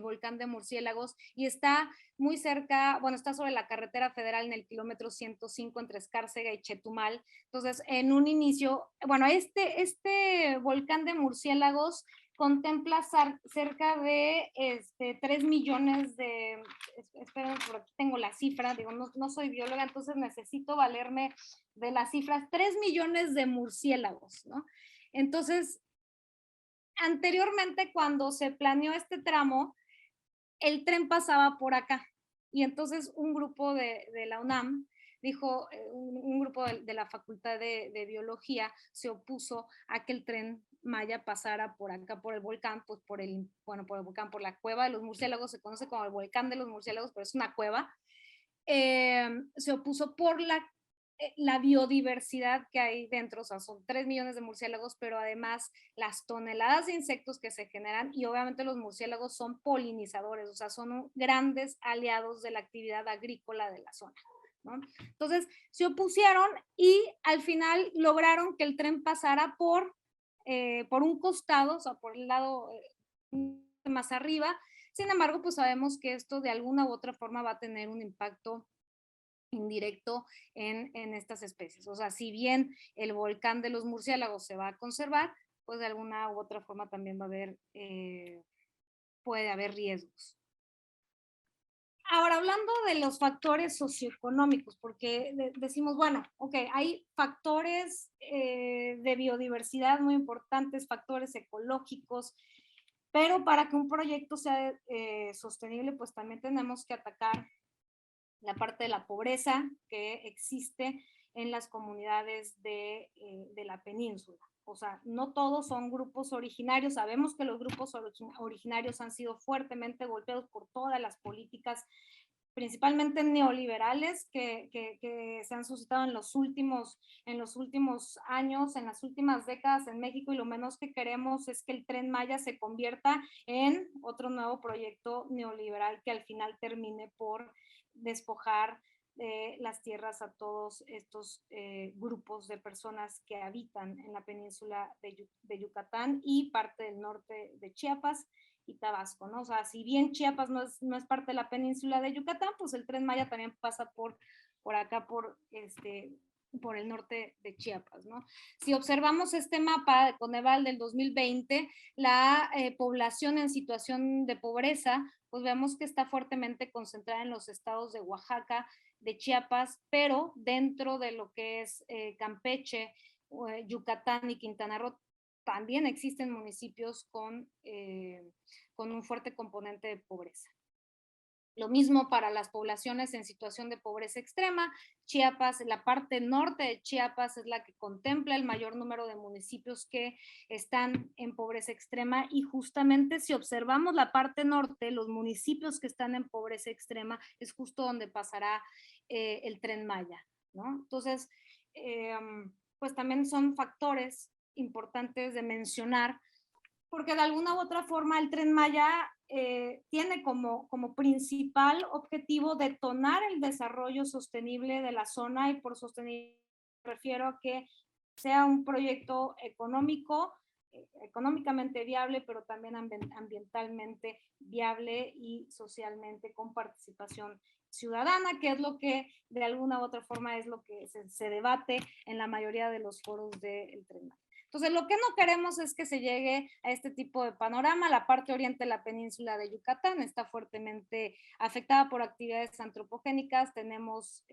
Speaker 5: volcán de murciélagos, y está muy cerca, bueno, está sobre la carretera federal en el kilómetro 105 entre Escárcega y Chetumal. Entonces, en un inicio, bueno, este volcán de murciélagos contempla cerca de 3 millones de, esperen, por aquí tengo la cifra, digo, no soy bióloga, entonces necesito valerme de las cifras, 3 millones de murciélagos, ¿no? Entonces, anteriormente cuando se planeó este tramo, el tren pasaba por acá, y entonces un grupo de la UNAM dijo, un grupo de la Facultad de Biología se opuso a que el tren Maya pasara por acá, por el volcán, pues por el volcán, por la cueva de los murciélagos, se conoce como el volcán de los murciélagos, pero es una cueva. Se opuso por la biodiversidad que hay dentro, o sea, son 3 millones de murciélagos, pero además las toneladas de insectos que se generan, y obviamente los murciélagos son polinizadores, o sea, son grandes aliados de la actividad agrícola de la zona, ¿no? Entonces, se opusieron y al final lograron que el tren pasara por un costado, o sea, por el lado más arriba. Sin embargo, pues sabemos que esto de alguna u otra forma va a tener un impacto indirecto en estas especies. O sea, si bien el volcán de los murciélagos se va a conservar, pues de alguna u otra forma también va a haber, puede haber riesgos. Ahora, hablando de los factores socioeconómicos, porque decimos, bueno, ok, hay factores de biodiversidad muy importantes, factores ecológicos, pero para que un proyecto sea sostenible, pues también tenemos que atacar la parte de la pobreza que existe en las comunidades de la península. O sea, no todos son grupos originarios. Sabemos que los grupos originarios han sido fuertemente golpeados por todas las políticas, principalmente neoliberales, que se han suscitado en los últimos años, en las últimas décadas en México, y lo menos que queremos es que el Tren Maya se convierta en otro nuevo proyecto neoliberal que al final termine por despojar las tierras a todos estos grupos de personas que habitan en la península de Yucatán y parte del norte de Chiapas y Tabasco, ¿no? O sea, si bien Chiapas no es parte de la península de Yucatán, pues el Tren Maya también pasa por acá, por el norte de Chiapas, ¿no? Si observamos este mapa de Coneval del 2020, la población en situación de pobreza, pues vemos que está fuertemente concentrada en los estados de Oaxaca, de Chiapas, pero dentro de lo que es Campeche, Yucatán y Quintana Roo, también existen municipios con un fuerte componente de pobreza. Lo mismo para las poblaciones en situación de pobreza extrema. Chiapas, la parte norte de Chiapas es la que contempla el mayor número de municipios que están en pobreza extrema, y justamente si observamos la parte norte, los municipios que están en pobreza extrema es justo donde pasará el Tren Maya, ¿no? Entonces, pues también son factores importantes de mencionar, porque de alguna u otra forma el Tren Maya tiene como principal objetivo detonar el desarrollo sostenible de la zona, y por sostenible me refiero a que sea un proyecto económicamente viable, pero también ambientalmente viable y socialmente con participación ciudadana, que es lo que de alguna u otra forma es lo que se debate en la mayoría de los foros del Tren Maya. Entonces, lo que no queremos es que se llegue a este tipo de panorama. La parte oriente de la península de Yucatán está fuertemente afectada por actividades antropogénicas. Tenemos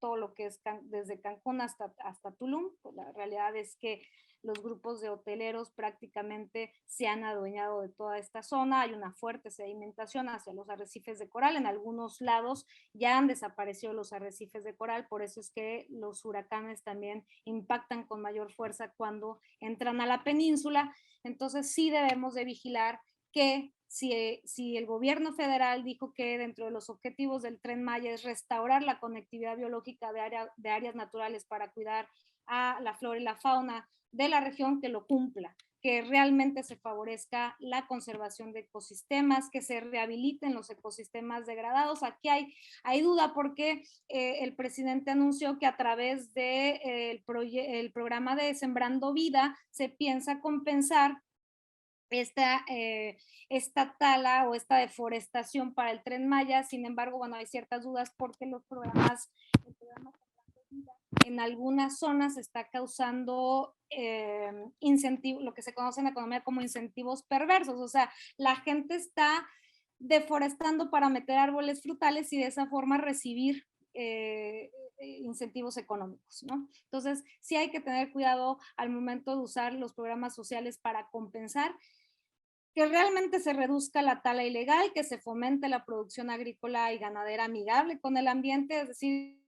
Speaker 5: todo lo que es desde Cancún hasta Tulum. Pues la realidad es que los grupos de hoteleros prácticamente se han adueñado de toda esta zona. Hay una fuerte sedimentación hacia los arrecifes de coral. En algunos lados ya han desaparecido los arrecifes de coral, por eso es que los huracanes también impactan con mayor fuerza cuando entran a la península. Entonces sí debemos de vigilar que si el gobierno federal dijo que dentro de los objetivos del Tren Maya es restaurar la conectividad biológica de áreas naturales para cuidar a la flora y la fauna de la región, que lo cumpla, que realmente se favorezca la conservación de ecosistemas, que se rehabiliten los ecosistemas degradados. Aquí hay duda porque el presidente anunció que a través del programa de Sembrando Vida se piensa compensar esta tala o esta deforestación para el Tren Maya. Sin embargo, bueno, hay ciertas dudas porque el programa en algunas zonas está causando incentivos, lo que se conoce en la economía como incentivos perversos. O sea, la gente está deforestando para meter árboles frutales y de esa forma recibir incentivos económicos, ¿no? Entonces, sí hay que tener cuidado al momento de usar los programas sociales para compensar, que realmente se reduzca la tala ilegal, que se fomente la producción agrícola y ganadera amigable con el ambiente, es decir,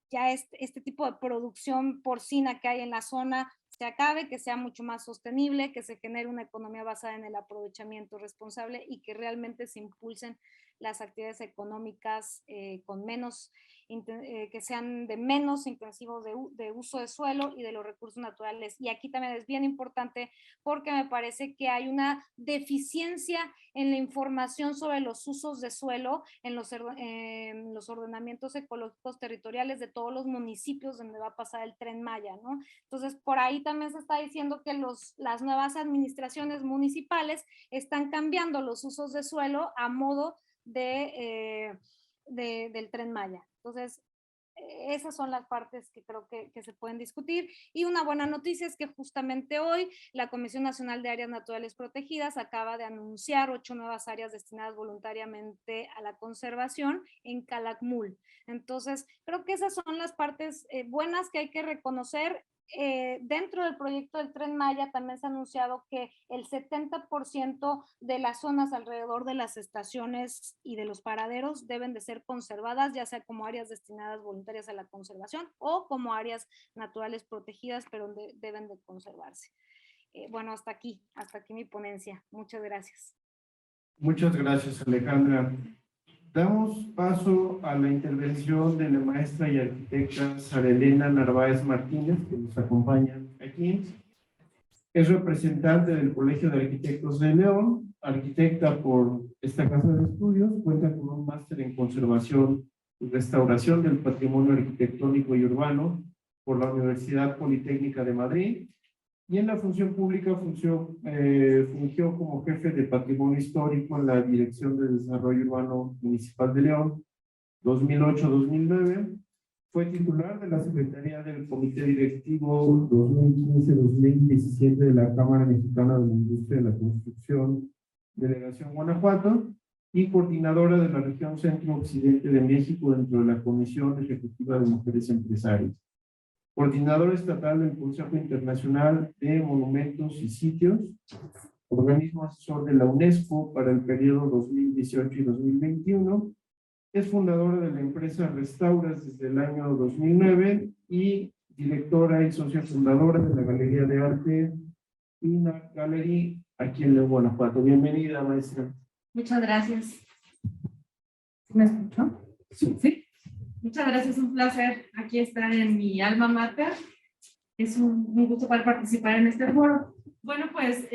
Speaker 5: ya este tipo de producción porcina que hay en la zona se acabe, que sea mucho más sostenible, que se genere una economía basada en el aprovechamiento responsable y que realmente se impulsen las actividades económicas con menos, que sean de menos intensivos de uso de suelo y de los recursos naturales. Y aquí también es bien importante porque me parece que hay una deficiencia en la información sobre los usos de suelo en los ordenamientos ecológicos territoriales de todos los municipios donde va a pasar el Tren Maya, ¿no? Entonces, por ahí también se está diciendo que las nuevas administraciones municipales están cambiando los usos de suelo a modo del Tren Maya. Entonces, esas son las partes que creo que se pueden discutir. Y una buena noticia es que justamente hoy la Comisión Nacional de Áreas Naturales Protegidas acaba de anunciar 8 nuevas áreas destinadas voluntariamente a la conservación en Calakmul. Entonces, creo que esas son las partes buenas que hay que reconocer. dentro del proyecto del Tren Maya también se ha anunciado que el 70% de las zonas alrededor de las estaciones y de los paraderos deben de ser conservadas, ya sea como áreas destinadas voluntarias a la conservación o como áreas naturales protegidas, pero deben de conservarse. Bueno, hasta aquí mi ponencia. Muchas gracias.
Speaker 1: Muchas gracias, Alejandra. Damos paso a la intervención de la maestra y arquitecta Sara Elena Narváez Martínez, que nos acompaña aquí. Es representante del Colegio de Arquitectos de León, arquitecta por esta casa de estudios, cuenta con un máster en conservación y restauración del patrimonio arquitectónico y urbano por la Universidad Politécnica de Madrid, y en la función pública fungió como jefe de patrimonio histórico en la Dirección de Desarrollo Urbano Municipal de León, 2008-2009. Fue titular de la Secretaría del Comité Directivo 2015-2017 de la Cámara Mexicana de la Industria de la Construcción, Delegación Guanajuato, y coordinadora de la región Centro-Occidente de México dentro de la Comisión Ejecutiva de Mujeres Empresarias. Coordinador estatal del Consejo Internacional de Monumentos y Sitios, organismo asesor de la UNESCO para el periodo 2018 y 2021, es fundadora de la empresa Restauras desde el año 2009 y directora y socia fundadora de la Galería de Arte Ina Gallery aquí en León, Guanajuato. Bienvenida, maestra.
Speaker 6: Muchas gracias. ¿Me escuchó?
Speaker 1: Sí.
Speaker 6: Muchas gracias, un placer aquí estar en mi alma mater. Es un gusto poder participar en este foro. Bueno, pues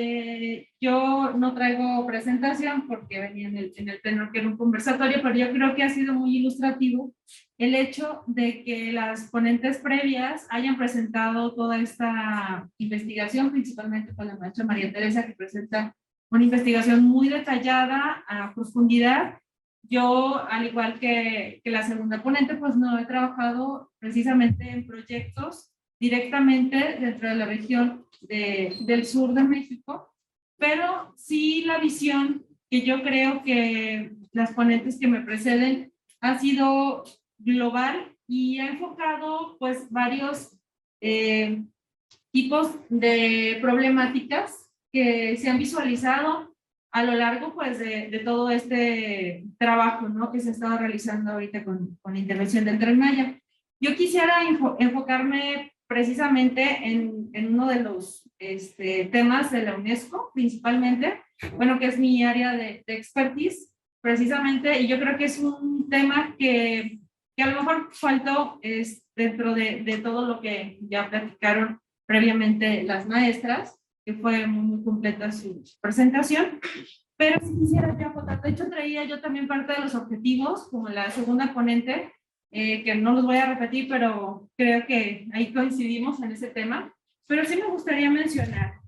Speaker 6: yo no traigo presentación porque venía en el tenor que era un conversatorio, pero yo creo que ha sido muy ilustrativo el hecho de que las ponentes previas hayan presentado toda esta investigación, principalmente con la maestra María Teresa, que presenta una investigación muy detallada, a profundidad. Yo, al igual que la segunda ponente, pues no he trabajado precisamente en proyectos directamente dentro de la región del sur de México, pero sí la visión que yo creo que las ponentes que me preceden ha sido global y ha enfocado pues varios tipos de problemáticas que se han visualizado a lo largo pues de todo este trabajo, ¿no?, que se ha estado realizando ahorita con la intervención del Tren Maya. Yo quisiera enfocarme precisamente en uno de los temas de la UNESCO, principalmente, bueno, que es mi área de expertise, precisamente, y yo creo que es un tema que a lo mejor faltó dentro de todo lo que ya platicaron previamente las maestras, que fue muy completa su presentación, pero si quisiera yo acotar, de hecho traía yo también parte de los objetivos, como la segunda ponente, que no los voy a repetir, pero creo que ahí coincidimos en ese tema, pero sí me gustaría mencionar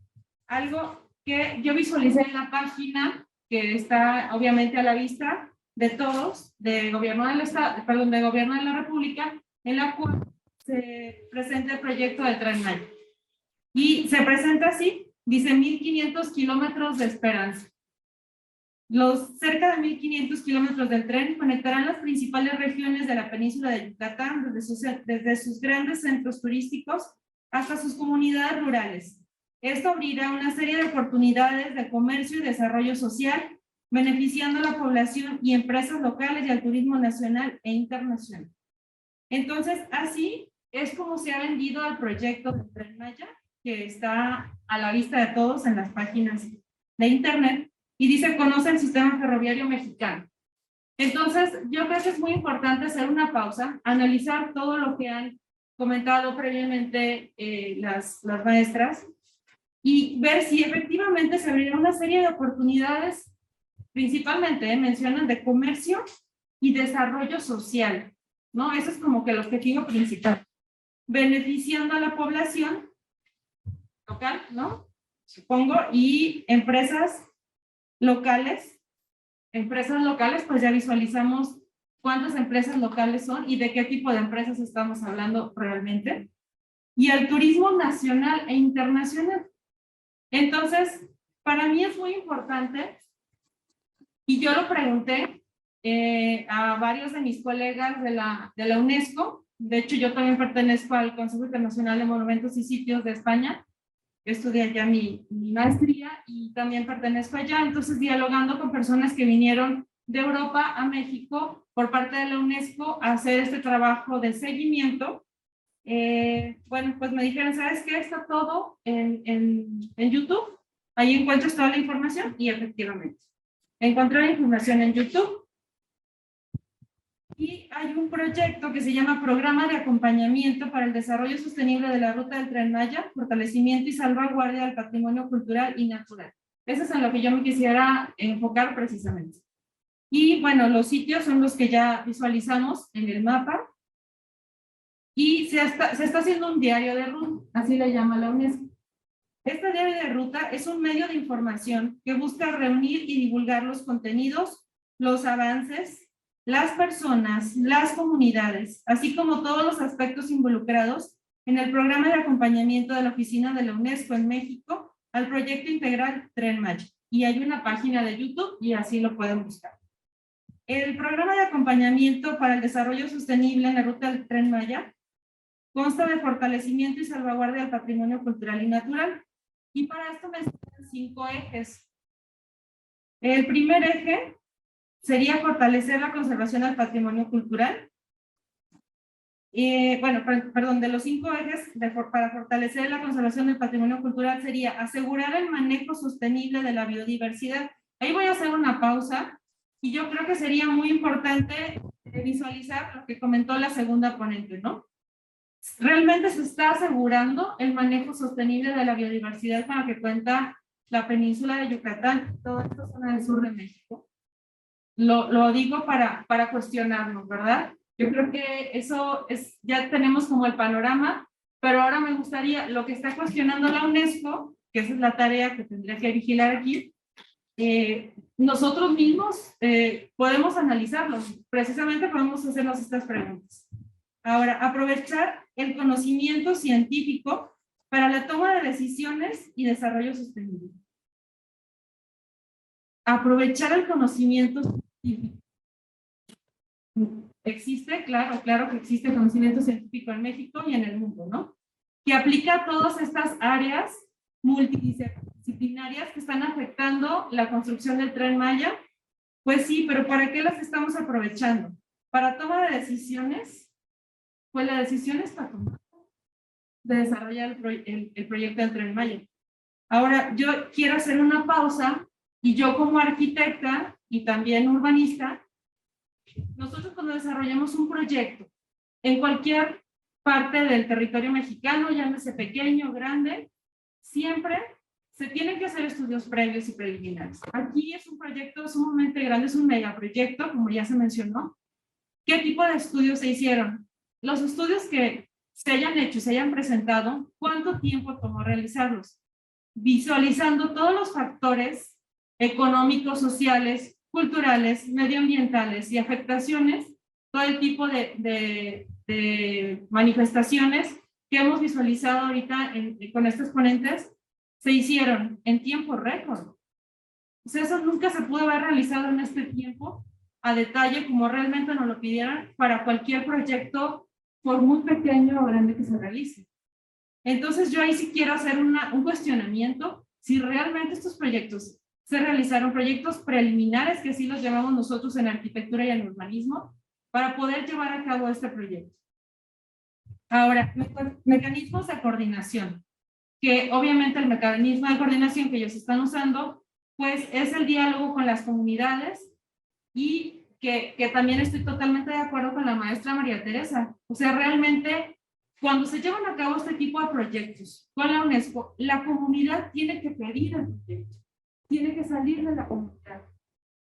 Speaker 6: algo que yo visualicé en la página, que está obviamente a la vista de todos, de gobierno del Estado, perdón, de gobierno de la República, en la cual se presenta el proyecto del Tren Maya. Y se presenta así, dice 1.500 kilómetros de esperanza. Los cerca de 1.500 kilómetros del tren conectarán las principales regiones de la península de Yucatán, desde sus grandes centros turísticos hasta sus comunidades rurales. Esto abrirá una serie de oportunidades de comercio y desarrollo social, beneficiando a la población y empresas locales y al turismo nacional e internacional. Entonces, así es como se ha vendido el proyecto del Tren Maya, que está a la vista de todos en las páginas de internet, y dice: conoce el sistema ferroviario mexicano. Entonces, yo creo que es muy importante hacer una pausa, analizar todo lo que han comentado previamente las maestras, y ver si efectivamente se abrirá una serie de oportunidades, principalmente mencionan de comercio y desarrollo social, ¿no? Eso es como que el objetivo principal, beneficiando a la población local, ¿no? Supongo, y empresas locales, pues ya visualizamos cuántas empresas locales son y de qué tipo de empresas estamos hablando realmente, y el turismo nacional e internacional. Entonces, para mí es muy importante, y yo lo pregunté a varios de mis colegas de la UNESCO, De hecho, yo también pertenezco al Consejo Internacional de Monumentos y Sitios de España. Yo estudié allá mi maestría y también pertenezco allá. Entonces, dialogando con personas que vinieron de Europa a México por parte de la UNESCO a hacer este trabajo de seguimiento. Bueno, pues me dijeron, ¿sabes qué? Está todo en YouTube. Ahí encuentras toda la información y efectivamente encontré la información en YouTube. Y hay un proyecto que se llama Programa de Acompañamiento para el Desarrollo Sostenible de la Ruta del Tren Maya, Fortalecimiento y Salvaguardia del Patrimonio Cultural y Natural. Eso es en lo que yo me quisiera enfocar precisamente. Y bueno, los sitios son los que ya visualizamos en el mapa. Y se está haciendo un diario de ruta, así le llama la UNESCO. Este diario de ruta es un medio de información que busca reunir y divulgar los contenidos, los avances, las personas, las comunidades, así como todos los aspectos involucrados en el programa de acompañamiento de la Oficina de la UNESCO en México al proyecto integral Tren Maya. Y hay una página de YouTube y así lo pueden buscar. El programa de acompañamiento para el desarrollo sostenible en la ruta del Tren Maya consta de fortalecimiento y salvaguardia del patrimonio cultural y natural. Y para esto me mencionan 5 ejes. El primer eje sería fortalecer la conservación del patrimonio cultural. Bueno, perdón, de los 5 ejes para fortalecer la conservación del patrimonio cultural sería asegurar el manejo sostenible de la biodiversidad. Ahí voy a hacer una pausa y yo creo que sería muy importante visualizar lo que comentó la segunda ponente, ¿no? Realmente se está asegurando el manejo sostenible de la biodiversidad con la que cuenta la península de Yucatán, toda esta zona del sur de México. Lo digo para cuestionarnos, ¿verdad? Yo creo que eso es, ya tenemos como el panorama, pero ahora me gustaría, lo que está cuestionando la UNESCO, que esa es la tarea que tendría que vigilar aquí, nosotros mismos podemos analizarlo, precisamente podemos hacernos estas preguntas. Ahora, aprovechar el conocimiento científico para la toma de decisiones y desarrollo sostenible. Aprovechar el conocimiento científico. Existe, claro que existe conocimiento científico en México y en el mundo, ¿no? Que aplica a todas estas áreas multidisciplinarias que están afectando la construcción del Tren Maya. Pues sí, pero ¿para qué las estamos aprovechando? Para toma de decisiones. Pues la decisión está tomada de desarrollar el proyecto del Tren Maya. Ahora, yo quiero hacer una pausa y yo como arquitecta y también urbanista, nosotros cuando desarrollamos un proyecto en cualquier parte del territorio mexicano, llámese pequeño, grande, siempre se tienen que hacer estudios previos y preliminares. Aquí es un proyecto sumamente grande, es un megaproyecto, como ya se mencionó. ¿Qué tipo de estudios se hicieron? Los estudios que se hayan hecho, se hayan presentado, ¿cuánto tiempo tomó realizarlos? Visualizando todos los factores económicos, sociales, culturales, medioambientales y afectaciones, todo el tipo de manifestaciones que hemos visualizado ahorita con estos ponentes, se hicieron en tiempo récord. O sea, eso nunca se pudo haber realizado en este tiempo a detalle como realmente nos lo pidieran para cualquier proyecto, por muy pequeño o grande que se realice. Entonces yo ahí sí quiero hacer un cuestionamiento si realmente estos proyectos se realizaron, proyectos preliminares, que así los llamamos nosotros en arquitectura y en urbanismo, para poder llevar a cabo este proyecto. Ahora, mecanismos de coordinación, que obviamente el mecanismo de coordinación que ellos están usando, pues es el diálogo con las comunidades y que también estoy totalmente de acuerdo con la maestra María Teresa. O sea, realmente, cuando se llevan a cabo este tipo de proyectos con la UNESCO, la comunidad tiene que pedir el proyecto, tiene que salir de la comunidad.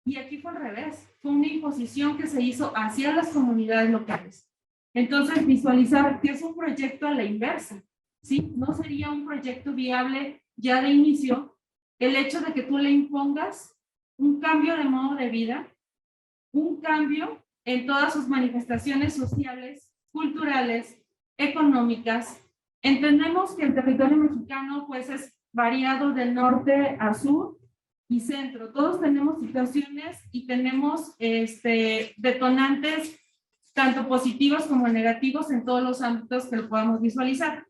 Speaker 6: Y aquí fue al revés, fue una imposición que se hizo hacia las comunidades locales. Entonces, visualizar que es un proyecto a la inversa, ¿sí? No sería un proyecto viable ya de inicio el hecho de que tú le impongas un cambio de modo de vida, un cambio en todas sus manifestaciones sociales, culturales, económicas. Entendemos que el territorio mexicano pues es variado del norte a sur y centro. Todos tenemos situaciones y tenemos detonantes tanto positivos como negativos en todos los ámbitos que lo podamos visualizar.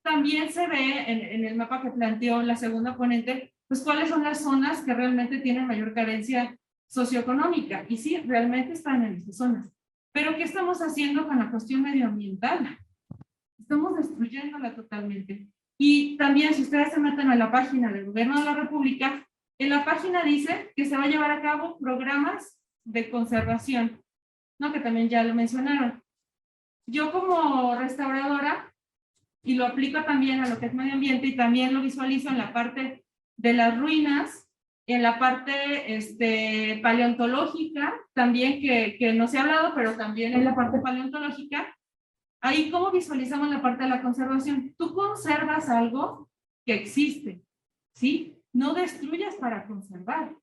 Speaker 6: También se ve en el mapa que planteó la segunda ponente, pues cuáles son las zonas que realmente tienen mayor carencia socioeconómica. Y sí, realmente están en esas zonas. Pero ¿qué estamos haciendo con la cuestión medioambiental? Estamos destruyéndola totalmente. Y también, si ustedes se meten a la página del Gobierno de la República, en la página dice que se va a llevar a cabo programas de conservación, ¿no? Que también ya lo mencionaron. Yo como restauradora, y lo aplico también a lo que es medio ambiente, y también lo visualizo en la parte de las ruinas, en la parte paleontológica, también que no se ha hablado, pero también en la parte paleontológica. Ahí, ¿cómo visualizamos la parte de la conservación? Tú conservas algo que existe, ¿sí? No destruyas para conservar.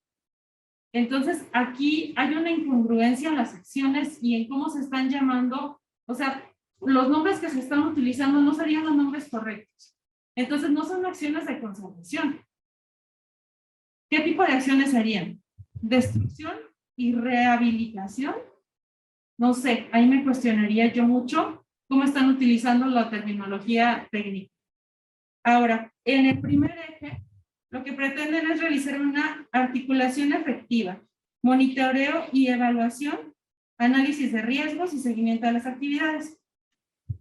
Speaker 6: Entonces, aquí hay una incongruencia en las acciones y en cómo se están llamando, o sea, los nombres que se están utilizando no serían los nombres correctos. Entonces, no son acciones de conservación. ¿Qué tipo de acciones serían? ¿Destrucción y rehabilitación? No sé, ahí me cuestionaría yo mucho cómo están utilizando la terminología técnica. Ahora, en el primer eje, lo que pretenden es realizar una articulación efectiva, monitoreo y evaluación, análisis de riesgos y seguimiento de las actividades.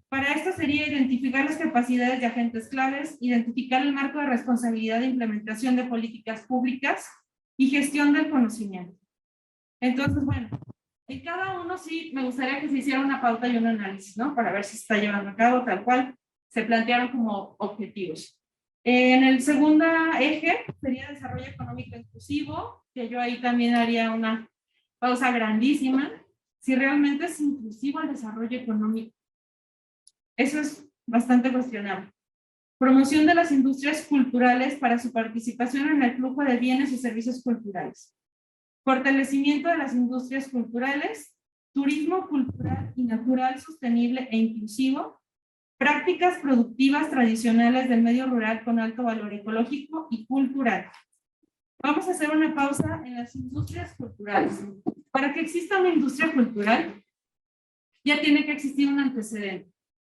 Speaker 6: Para esto sería identificar las capacidades de agentes claves, identificar el marco de responsabilidad de implementación de políticas públicas y gestión del conocimiento. Entonces, bueno, en cada uno sí me gustaría que se hiciera una pauta y un análisis, ¿no? Para ver si se está llevando a cabo tal cual se plantearon como objetivos. En el segundo eje sería desarrollo económico inclusivo, que yo ahí también haría una pausa grandísima. Si realmente es inclusivo el desarrollo económico. Eso es bastante cuestionable. Promoción de las industrias culturales para su participación en el flujo de bienes y servicios culturales. Fortalecimiento de las industrias culturales, turismo cultural y natural sostenible e inclusivo, prácticas productivas tradicionales del medio rural con alto valor ecológico y cultural. Vamos a hacer una pausa en las industrias culturales. Para que exista una industria cultural, ya tiene que existir un antecedente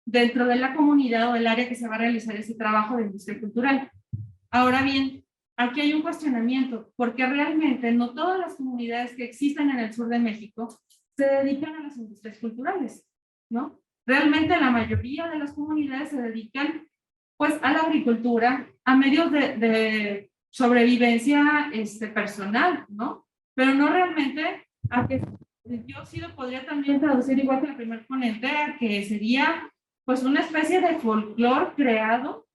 Speaker 6: dentro de la comunidad o del área que se va a realizar ese trabajo de industria cultural. Ahora bien, aquí hay un cuestionamiento, porque realmente no todas las comunidades que existen en el sur de México se dedican a las industrias culturales, ¿no? Realmente la mayoría de las comunidades se dedican pues a la agricultura, a medios de sobrevivencia personal, ¿no? Pero no realmente a que yo sí lo podría también traducir igual que la primer ponente, a que sería pues una especie de folclore creado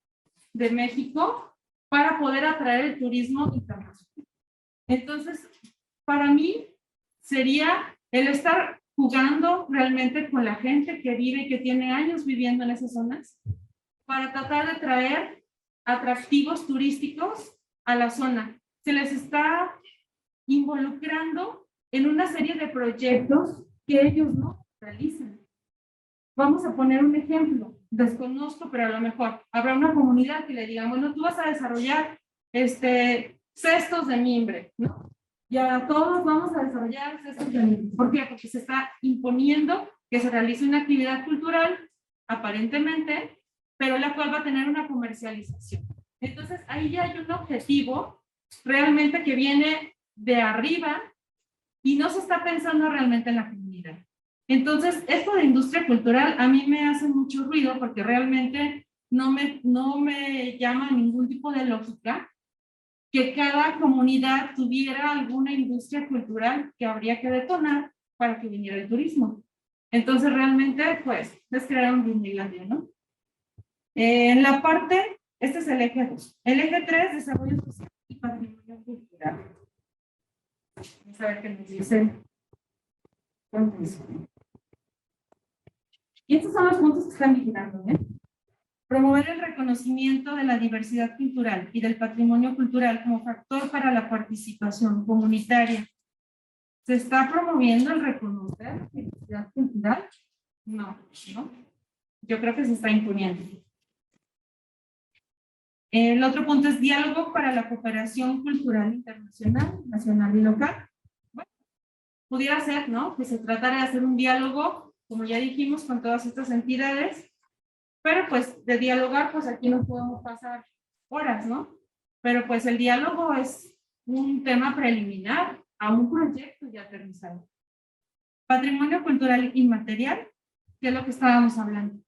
Speaker 6: de México para poder atraer el turismo internacional. Entonces, para mí sería el estar jugando realmente con la gente que vive y que tiene años viviendo en esas zonas para tratar de traer atractivos turísticos a la zona. Se les está involucrando en una serie de proyectos que ellos no realizan. Vamos a poner un ejemplo, desconozco, pero a lo mejor habrá una comunidad que le diga, bueno, tú vas a desarrollar cestos de mimbre, ¿no? Ya todos vamos a desarrollar cestos de mimbre. ¿Por qué? Porque se está imponiendo que se realice una actividad cultural, aparentemente, pero la cual va a tener una comercialización. Entonces, ahí ya hay un objetivo realmente que viene de arriba y no se está pensando realmente en la comunidad. Entonces, esto de industria cultural a mí me hace mucho ruido porque realmente no me llama ningún tipo de lógica que cada comunidad tuviera alguna industria cultural que habría que detonar para que viniera el turismo. Entonces, realmente, pues, es crear un Disneylandia, ¿no? En la parte, este es el eje 2. El eje 3, desarrollo social y patrimonio cultural. Vamos a ver qué nos dicen. Y estos son los puntos que están vigilando, ¿eh? Promover el reconocimiento de la diversidad cultural y del patrimonio cultural como factor para la participación comunitaria. ¿Se está promoviendo el reconocer la diversidad cultural? No, ¿no? Yo creo que se está imponiendo. El otro punto es diálogo para la cooperación cultural internacional, nacional y local. Bueno, pudiera ser, ¿no? Que se tratara de hacer un diálogo como ya dijimos, con todas estas entidades, pero pues de dialogar, pues aquí no podemos pasar horas, ¿no? Pero pues el diálogo es un tema preliminar a un proyecto ya aterrizado. Patrimonio cultural inmaterial, que es lo que estábamos hablando.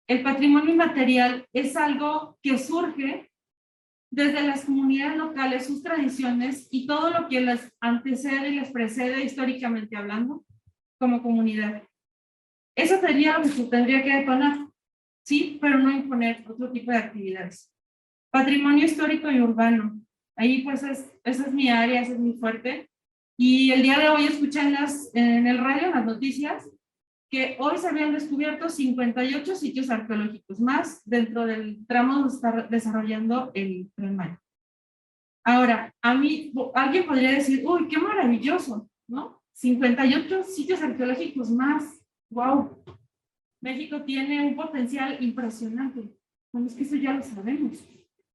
Speaker 6: El patrimonio inmaterial es algo que surge desde las comunidades locales, sus tradiciones y todo lo que les antecede y les precede históricamente hablando como comunidad. Eso sería lo que se tendría que detonar, sí, pero no imponer otro tipo de actividades. Patrimonio histórico y urbano. Ahí pues esa es mi área, ese es mi fuerte. Y el día de hoy escuché en el radio, en las noticias, que hoy se habían descubierto 58 sitios arqueológicos más dentro del tramo donde está desarrollando el Tren Maya. Ahora, a mí, alguien podría decir, uy, qué maravilloso, ¿no? 58 sitios arqueológicos más. ¡Wow! México tiene un potencial impresionante. Bueno, es que eso ya lo sabemos.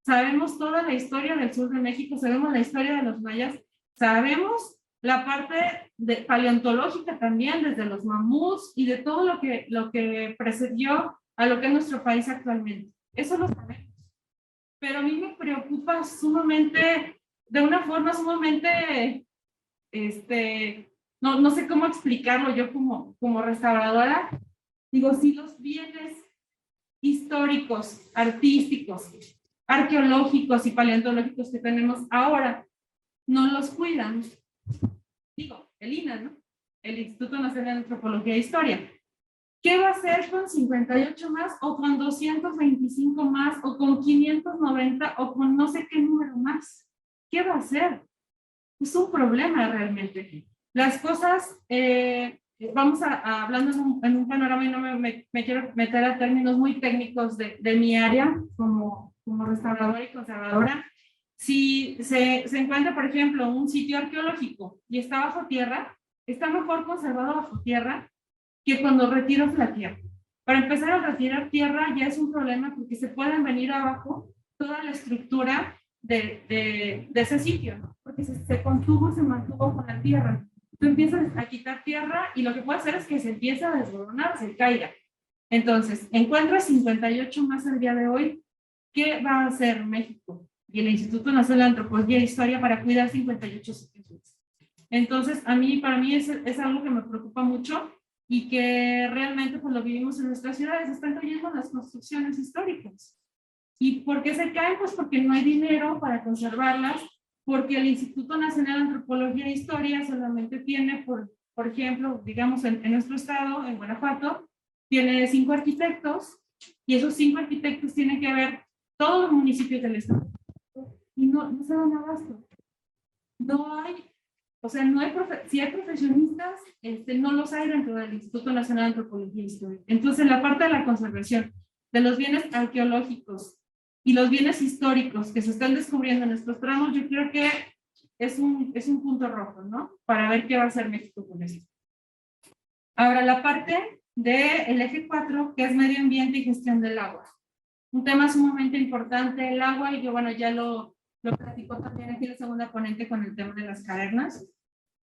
Speaker 6: Sabemos toda la historia del sur de México, sabemos la historia de los mayas, sabemos la parte paleontológica también, desde los mamuts y de todo lo que precedió a lo que es nuestro país actualmente. Eso lo sabemos. Pero a mí me preocupa sumamente, de una forma sumamente, no sé cómo explicarlo yo como restauradora. Digo, si los bienes históricos, artísticos, arqueológicos y paleontológicos que tenemos ahora no los cuidan, digo, el INAH, ¿no? El Instituto Nacional de Antropología e Historia. ¿Qué va a hacer con 58 más o con 225 más o con 590 o con no sé qué número más? ¿Qué va a hacer? Es un problema realmente. Las cosas, vamos hablando en un panorama y no me quiero meter a términos muy técnicos de mi área como restauradora y conservadora. Si se encuentra, por ejemplo, un sitio arqueológico y está bajo tierra, está mejor conservado bajo tierra que cuando retiras la tierra. Para empezar a retirar tierra ya es un problema porque se pueden venir abajo toda la estructura de ese sitio, ¿no? Porque se mantuvo con la tierra. Tú empiezas a quitar tierra y lo que puede hacer es que se empiece a desmoronar, se caiga. Entonces, encuentras 58 más al día de hoy. ¿Qué va a hacer México y el Instituto Nacional de Antropología e Historia para cuidar 58 sitios? Entonces, para mí es algo que me preocupa mucho y que realmente pues lo vivimos en nuestras ciudades. Están cayendo las construcciones históricas. ¿Y por qué se caen? Pues porque no hay dinero para conservarlas, porque el Instituto Nacional de Antropología e Historia solamente tiene, por ejemplo, digamos en nuestro estado, en Guanajuato, tiene 5 arquitectos y esos 5 arquitectos tienen que ver todos los municipios del estado. Y no se dan abasto. No hay, o sea, si hay profesionistas, no los hay dentro del Instituto Nacional de Antropología e Historia. Entonces, la parte de la conservación de los bienes arqueológicos y los bienes históricos que se están descubriendo en estos tramos, yo creo que es un punto rojo, ¿no? Para ver qué va a hacer México con esto. Ahora, la parte del eje 4, que es medio ambiente y gestión del agua. Un tema sumamente importante, el agua, y yo, bueno, ya lo platicó también aquí la segunda ponente con el tema de las cavernas.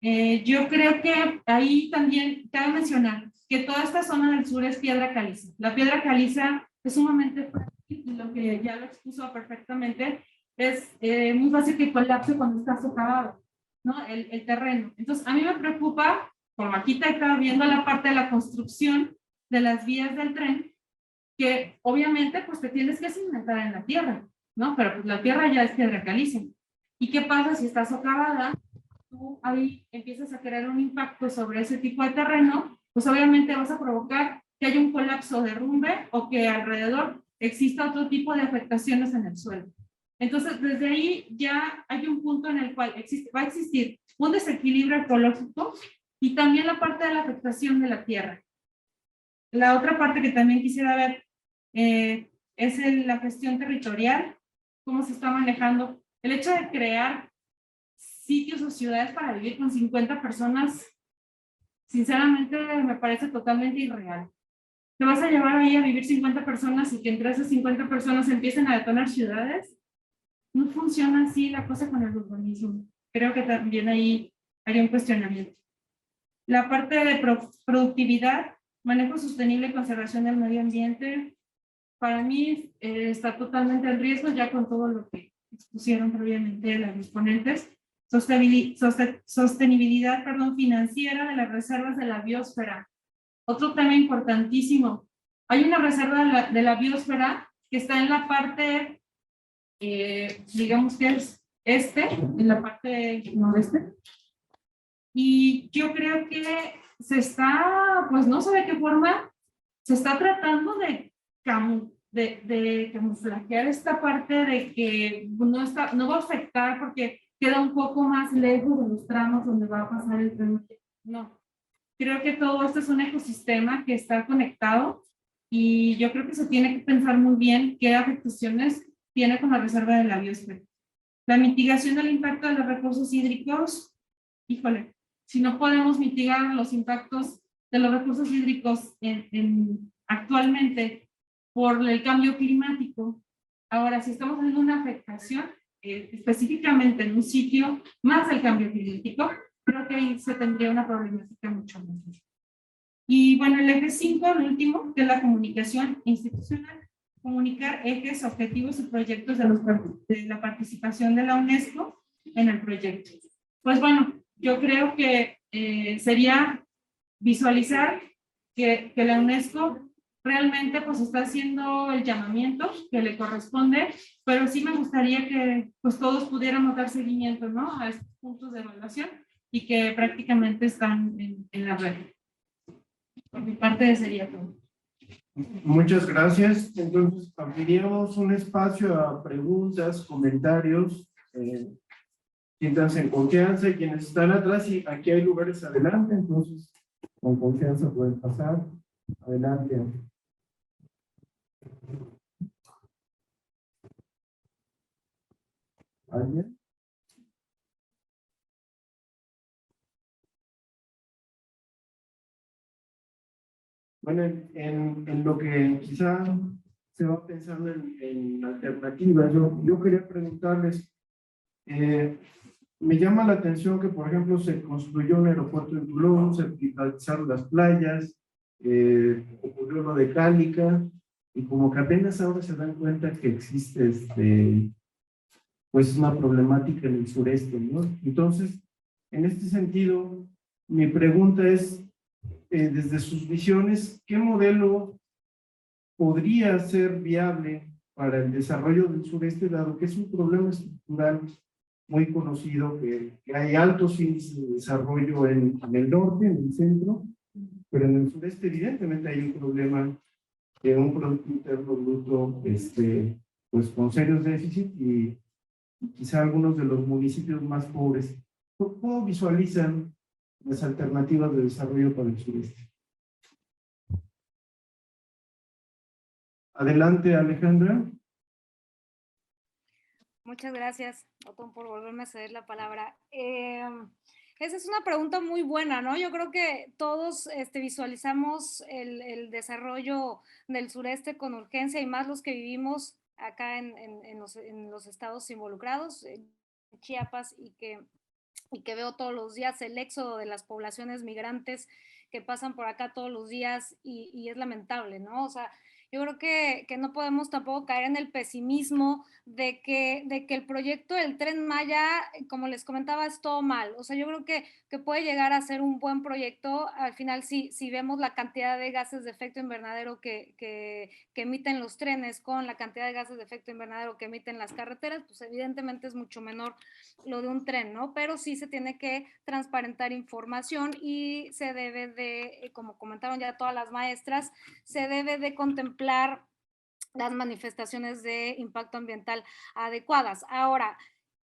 Speaker 6: Yo creo que ahí también cabe mencionar que toda esta zona del sur es piedra caliza. La piedra caliza es sumamente frágil y lo que ya lo expuso perfectamente es muy fácil que colapse cuando está socavado, ¿no? El terreno. Entonces, a mí me preocupa, como arquitecta, viendo la parte de la construcción de las vías del tren, que obviamente pues te tienes que cimentar en la tierra, ¿no? Pero pues la tierra ya es piedra caliza. ¿Y qué pasa si está socavada? Tú ahí empiezas a crear un impacto sobre ese tipo de terreno, pues obviamente vas a provocar que haya un colapso, derrumbe o que alrededor exista otro tipo de afectaciones en el suelo. Entonces, desde ahí ya hay un punto en el cual va a existir un desequilibrio ecológico y también la parte de la afectación de la tierra. La otra parte que también quisiera ver es la gestión territorial, cómo se está manejando. El hecho de crear sitios o ciudades para vivir con 50 personas, sinceramente me parece totalmente irreal. ¿Te vas a llevar ahí a vivir 50 personas y que entre esas 50 personas empiecen a detonar ciudades? No funciona así la cosa con el urbanismo. Creo que también ahí hay un cuestionamiento. La parte de productividad, manejo sostenible y conservación del medio ambiente, para mí está totalmente en riesgo ya con todo lo que expusieron previamente los ponentes. Sostenibilidad, financiera de las reservas de la biosfera. Otro tema importantísimo. Hay una reserva de la biosfera que está en la parte, digamos que es en la parte noreste. Y yo creo que se está, pues no sé de qué forma, se está tratando de camuflajear esta parte de que no va a afectar porque queda un poco más lejos de los tramos donde va a pasar el tren. No, creo que todo esto es un ecosistema que está conectado y yo creo que se tiene que pensar muy bien qué afectaciones tiene con la reserva de la biosfera. La mitigación del impacto de los recursos hídricos, híjole, si no podemos mitigar los impactos de los recursos hídricos actualmente por el cambio climático, ahora si estamos haciendo una afectación específicamente en un sitio más del cambio climático, creo que ahí se tendría una problemática mucho mayor. Y bueno, el eje 5, el último, que es la comunicación institucional. Comunicar ejes, objetivos y proyectos de la participación de la UNESCO en el proyecto. Pues bueno, yo creo que sería visualizar que la UNESCO realmente pues está haciendo el llamamiento que le corresponde, pero sí me gustaría que pues todos pudiéramos dar seguimiento, ¿no?, a estos puntos de evaluación y que prácticamente están en la red. Por mi parte sería todo.
Speaker 1: Muchas gracias. Entonces, abriríamos un espacio a preguntas, comentarios. Siéntanse en confianza y quienes están atrás, y aquí hay lugares adelante, entonces con confianza pueden pasar. Adelante. ¿Alguien? Bueno, en lo que quizá se va pensando en alternativas, yo quería preguntarles, me llama la atención que, por ejemplo, se construyó un aeropuerto en Tulum, se privatizaron las playas, ocurrió lo de Cálica, y como que apenas ahora se dan cuenta que existe pues una problemática en el sureste, ¿no? Entonces, en este sentido, mi pregunta es, desde sus visiones, ¿qué modelo podría ser viable para el desarrollo del sureste, dado que es un problema estructural muy conocido, que hay altos índices de desarrollo en el norte, en el centro, pero en el sureste evidentemente hay un problema de un Producto Interno Bruto pues con serios déficits y quizá algunos de los municipios más pobres? ¿Cómo visualizan las alternativas de desarrollo para el sureste? Adelante, Alejandra.
Speaker 5: Muchas gracias, Otón, por volverme a ceder la palabra. Esa es una pregunta muy buena, ¿no? Yo creo que todos visualizamos el desarrollo del sureste con urgencia, y más los que vivimos acá en los estados involucrados, en Chiapas, y que veo todos los días el éxodo de las poblaciones migrantes que pasan por acá todos los días, y es lamentable, ¿no? O sea, yo creo que no podemos tampoco caer en el pesimismo de que el proyecto del Tren Maya, como les comentaba, es todo mal. O sea, yo creo que puede llegar a ser un buen proyecto al final si vemos la cantidad de gases de efecto invernadero que emiten los trenes con la cantidad de gases de efecto invernadero que emiten las carreteras, pues evidentemente es mucho menor lo de un tren, ¿no? Pero sí se tiene que transparentar información y se debe de, como comentaron ya todas las maestras, se debe de contemplar las manifestaciones de impacto ambiental adecuadas. Ahora,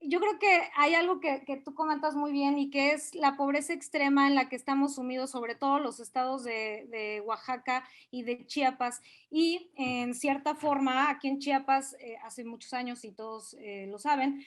Speaker 5: yo creo que hay algo que tú comentas muy bien, y que es la pobreza extrema en la que estamos sumidos, sobre todo los estados de Oaxaca y de Chiapas, y en cierta forma aquí en Chiapas hace muchos años, y todos lo saben,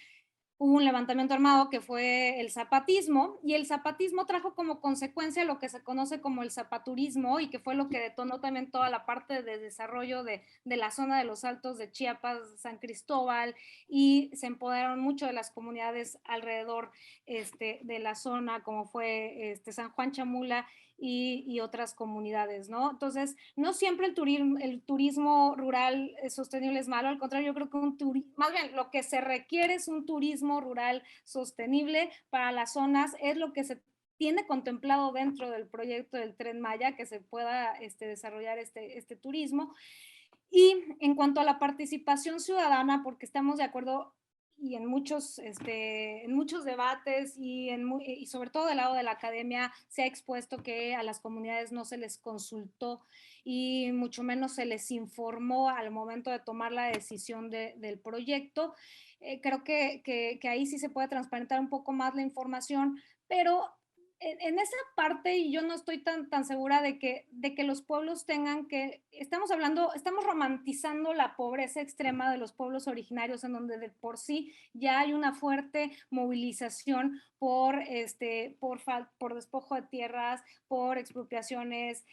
Speaker 5: hubo un levantamiento armado que fue el zapatismo, y el zapatismo trajo como consecuencia lo que se conoce como el zapaturismo, y que fue lo que detonó también toda la parte de desarrollo de la zona de los Altos de Chiapas, San Cristóbal, y se empoderaron mucho de las comunidades alrededor de la zona, como fue San Juan Chamula y otras comunidades, ¿no? Entonces, no siempre el turismo rural sostenible es malo, al contrario, yo creo que más bien lo que se requiere es un turismo rural sostenible para las zonas, es lo que se tiene contemplado dentro del proyecto del Tren Maya, que se pueda desarrollar este turismo. Y en cuanto a la participación ciudadana, porque estamos de acuerdo y en muchos debates y sobre todo del lado de la academia se ha expuesto que a las comunidades no se les consultó y mucho menos se les informó al momento de tomar la decisión del proyecto. Creo que ahí sí se puede transparentar un poco más la información, pero en esa parte, y yo no estoy tan segura de que los pueblos tengan que, estamos romantizando la pobreza extrema de los pueblos originarios, en donde de por sí ya hay una fuerte movilización por despojo de tierras, por expropiaciones,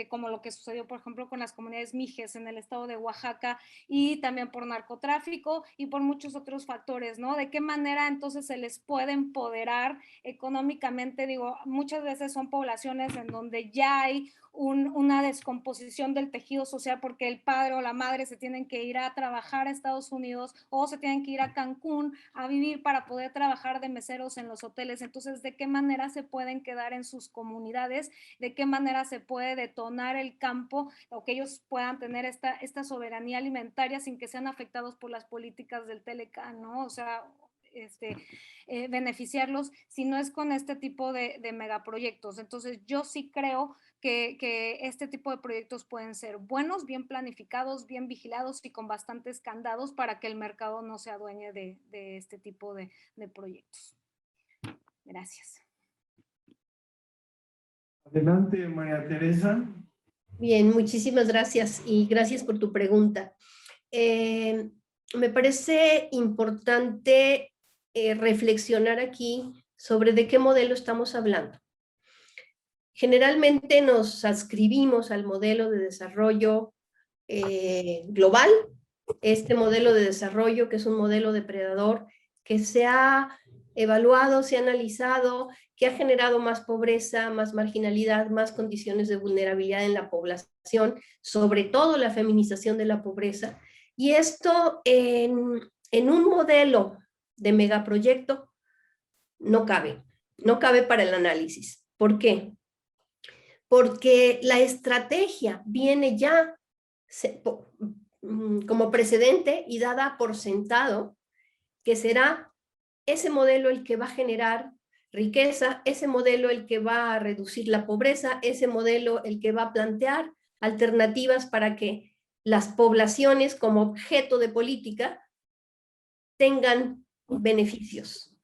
Speaker 5: como lo que sucedió, por ejemplo, con las comunidades mijes en el estado de Oaxaca, y también por narcotráfico y por muchos otros factores, ¿no? ¿De qué manera entonces se les puede empoderar económicamente? Digo, muchas veces son poblaciones en donde ya hay una descomposición del tejido social porque el padre o la madre se tienen que ir a trabajar a Estados Unidos o se tienen que ir a Cancún a vivir para poder trabajar de meseros en los hoteles. Entonces, ¿de qué manera se pueden quedar en sus comunidades? ¿De qué manera se puede detonar el campo o que ellos puedan tener esta soberanía alimentaria sin que sean afectados por las políticas del Telecán, ¿no? O sea, beneficiarlos si no es con este tipo de megaproyectos. Entonces yo sí creo que este tipo de proyectos pueden ser buenos, bien planificados, bien vigilados y con bastantes candados para que el mercado no se adueñe de este tipo de proyectos. Gracias.
Speaker 1: Adelante, María Teresa.
Speaker 2: Bien, muchísimas gracias y gracias por tu pregunta. Me parece importante reflexionar aquí sobre de qué modelo estamos hablando. Generalmente nos adscribimos al modelo de desarrollo global, este modelo de desarrollo que es un modelo depredador que se ha evaluado, se ha analizado, que ha generado más pobreza, más marginalidad, más condiciones de vulnerabilidad en la población, sobre todo la feminización de la pobreza. Y esto en un modelo de megaproyecto no cabe para el análisis. ¿Por qué? Porque la estrategia viene ya como precedente y dada por sentado que será ese modelo el que va a generar riqueza, ese modelo el que va a reducir la pobreza, ese modelo el que va a plantear alternativas para que las poblaciones como objeto de política tengan beneficios.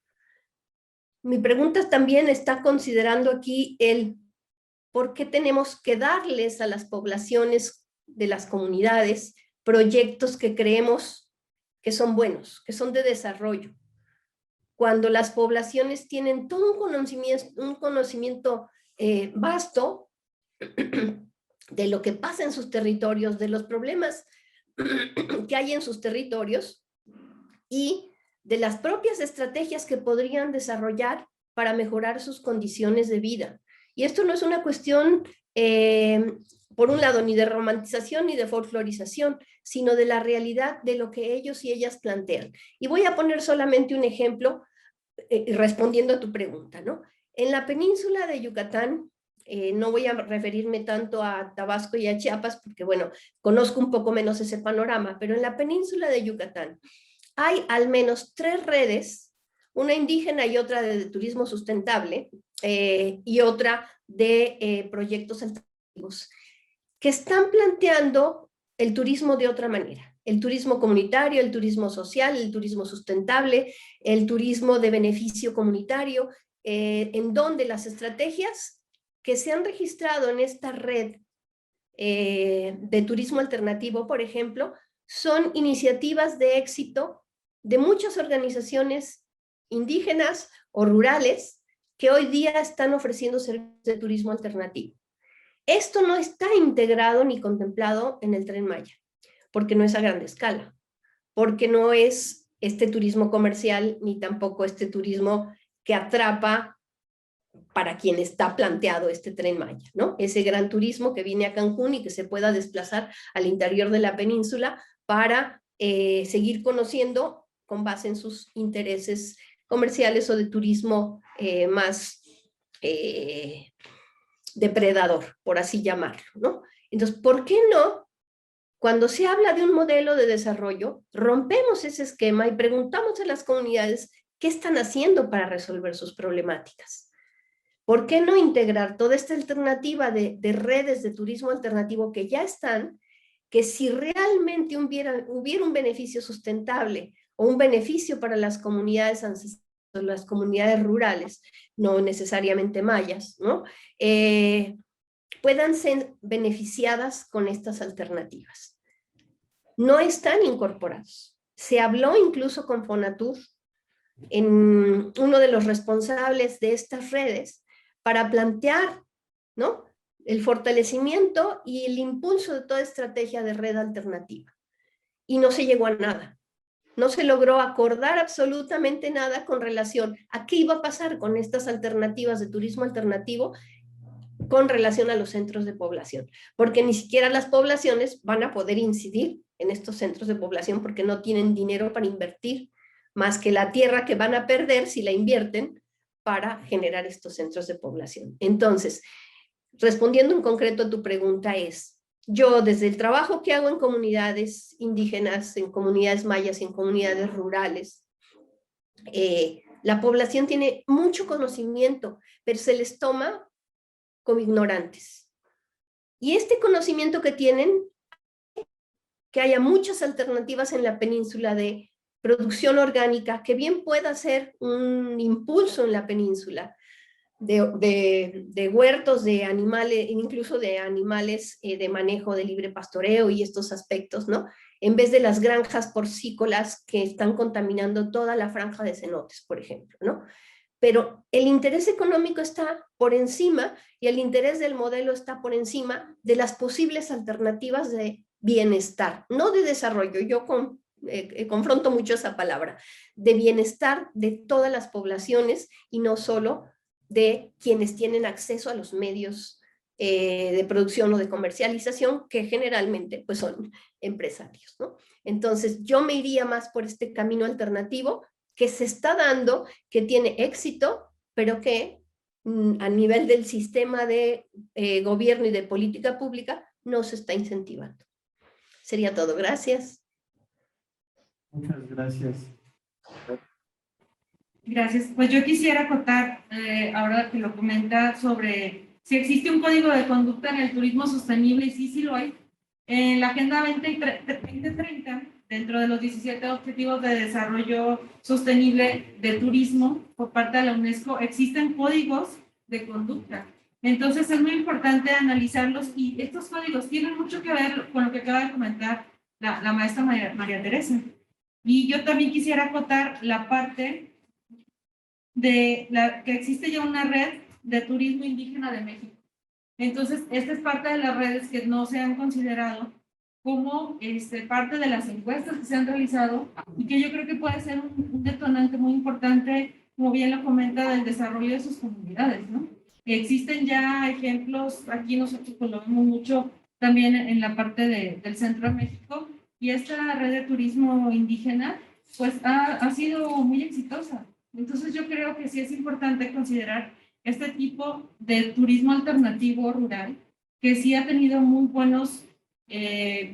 Speaker 2: Mi pregunta también está considerando aquí el por qué tenemos que darles a las poblaciones de las comunidades proyectos que creemos que son buenos, que son de desarrollo. Cuando las poblaciones tienen todo un conocimiento vasto de lo que pasa en sus territorios, de los problemas que hay en sus territorios y de las propias estrategias que podrían desarrollar para mejorar sus condiciones de vida. Y esto no es una cuestión, por un lado, ni de romantización ni de folclorización, sino de la realidad de lo que ellos y ellas plantean. Y voy a poner solamente un ejemplo respondiendo a tu pregunta, ¿no? En la península de Yucatán, no voy a referirme tanto a Tabasco y a Chiapas, porque, bueno, conozco un poco menos ese panorama, pero en la península de Yucatán hay al menos 3 redes, una indígena y otra de turismo sustentable, y otra de proyectos alternativos, que están planteando el turismo de otra manera. El turismo comunitario, el turismo social, el turismo sustentable, el turismo de beneficio comunitario, en donde las estrategias que se han registrado en esta red de turismo alternativo, por ejemplo, son iniciativas de éxito de muchas organizaciones indígenas o rurales que hoy día están ofreciendo servicios de turismo alternativo. Esto no está integrado ni contemplado en el Tren Maya, porque no es a gran escala, porque no es este turismo comercial, ni tampoco este turismo que atrapa para quien está planteado este Tren Maya, ¿no? Ese gran turismo que viene a Cancún y que se pueda desplazar al interior de la península para seguir conociendo con base en sus intereses comerciales o de turismo más depredador, por así llamarlo, ¿no? Entonces, ¿por qué no? Cuando se habla de un modelo de desarrollo, rompemos ese esquema y preguntamos a las comunidades qué están haciendo para resolver sus problemáticas. ¿Por qué no integrar toda esta alternativa de redes de turismo alternativo que ya están, que si realmente hubiera un beneficio sustentable o un beneficio para las comunidades ancestrales, las comunidades rurales, no necesariamente mayas, ¿no? Puedan ser beneficiadas con estas alternativas? No están incorporados. Se habló incluso con Fonatur, en uno de los responsables de estas redes, para plantear, ¿no?, el fortalecimiento y el impulso de toda estrategia de red alternativa. Y no se llegó a nada. No se logró acordar absolutamente nada con relación a qué iba a pasar con estas alternativas de turismo alternativo con relación a los centros de población, porque ni siquiera las poblaciones van a poder incidir en estos centros de población porque no tienen dinero para invertir, más que la tierra que van a perder si la invierten para generar estos centros de población. Entonces, respondiendo en concreto a tu pregunta es, yo desde el trabajo que hago en comunidades indígenas, en comunidades mayas y en comunidades rurales, la población tiene mucho conocimiento, pero se les toma como ignorantes. Y este conocimiento que tienen, que haya muchas alternativas en la península de producción orgánica, que bien pueda ser un impulso en la península, de huertos, de animales, incluso de animales de manejo de libre pastoreo y estos aspectos, ¿no? En vez de las granjas porcícolas que están contaminando toda la franja de cenotes, por ejemplo, ¿no? Pero el interés económico está por encima y el interés del modelo está por encima de las posibles alternativas de bienestar, no de desarrollo. Yo confronto mucho esa palabra, de bienestar de todas las poblaciones y no solo de quienes tienen acceso a los medios de producción o de comercialización, que generalmente pues son empresarios, ¿no? Entonces yo me iría más por este camino alternativo que se está dando, que tiene éxito, pero que a nivel del sistema de gobierno y de política pública no se está incentivando. Sería todo. Gracias.
Speaker 1: Muchas gracias.
Speaker 6: Gracias. Pues yo quisiera acotar, ahora que lo comenta, sobre si existe un código de conducta en el turismo sostenible, y sí lo hay. En la Agenda 2030, dentro de los 17 Objetivos de Desarrollo Sostenible de Turismo por parte de la UNESCO, existen códigos de conducta. Entonces es muy importante analizarlos y estos códigos tienen mucho que ver con lo que acaba de comentar la maestra María Teresa. Y yo también quisiera acotar la parte de que existe ya una red de turismo indígena de México. Entonces, esta es parte de las redes que no se han considerado como parte de las encuestas que se han realizado y que yo creo que puede ser un detonante muy importante, como bien lo comenta, del desarrollo de sus comunidades, ¿no? Existen ya ejemplos, aquí nosotros pues lo vemos mucho también en la parte del centro de México, y esta red de turismo indígena pues ha sido muy exitosa. Entonces yo creo que sí es importante considerar este tipo de turismo alternativo rural, que sí ha tenido muy buenos,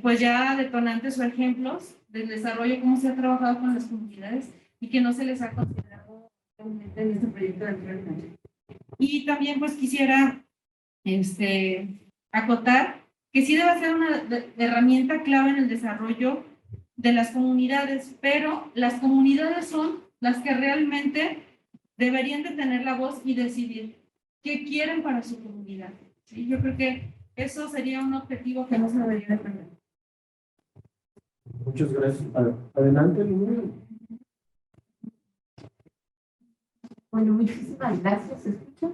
Speaker 6: pues ya detonantes o ejemplos del desarrollo, cómo se ha trabajado con las comunidades y que no se les ha considerado realmente en este proyecto de Tren Maya. Y también pues quisiera acotar que sí debe ser una herramienta clave en el desarrollo de las comunidades, pero las comunidades son las que realmente deberían de tener la voz y decidir qué quieren para su comunidad. ¿Sí? Yo creo que eso sería un objetivo que no se debería de perder.
Speaker 1: Muchas gracias. Adelante, Luna.
Speaker 3: Bueno, muchísimas gracias. ¿Se escucha?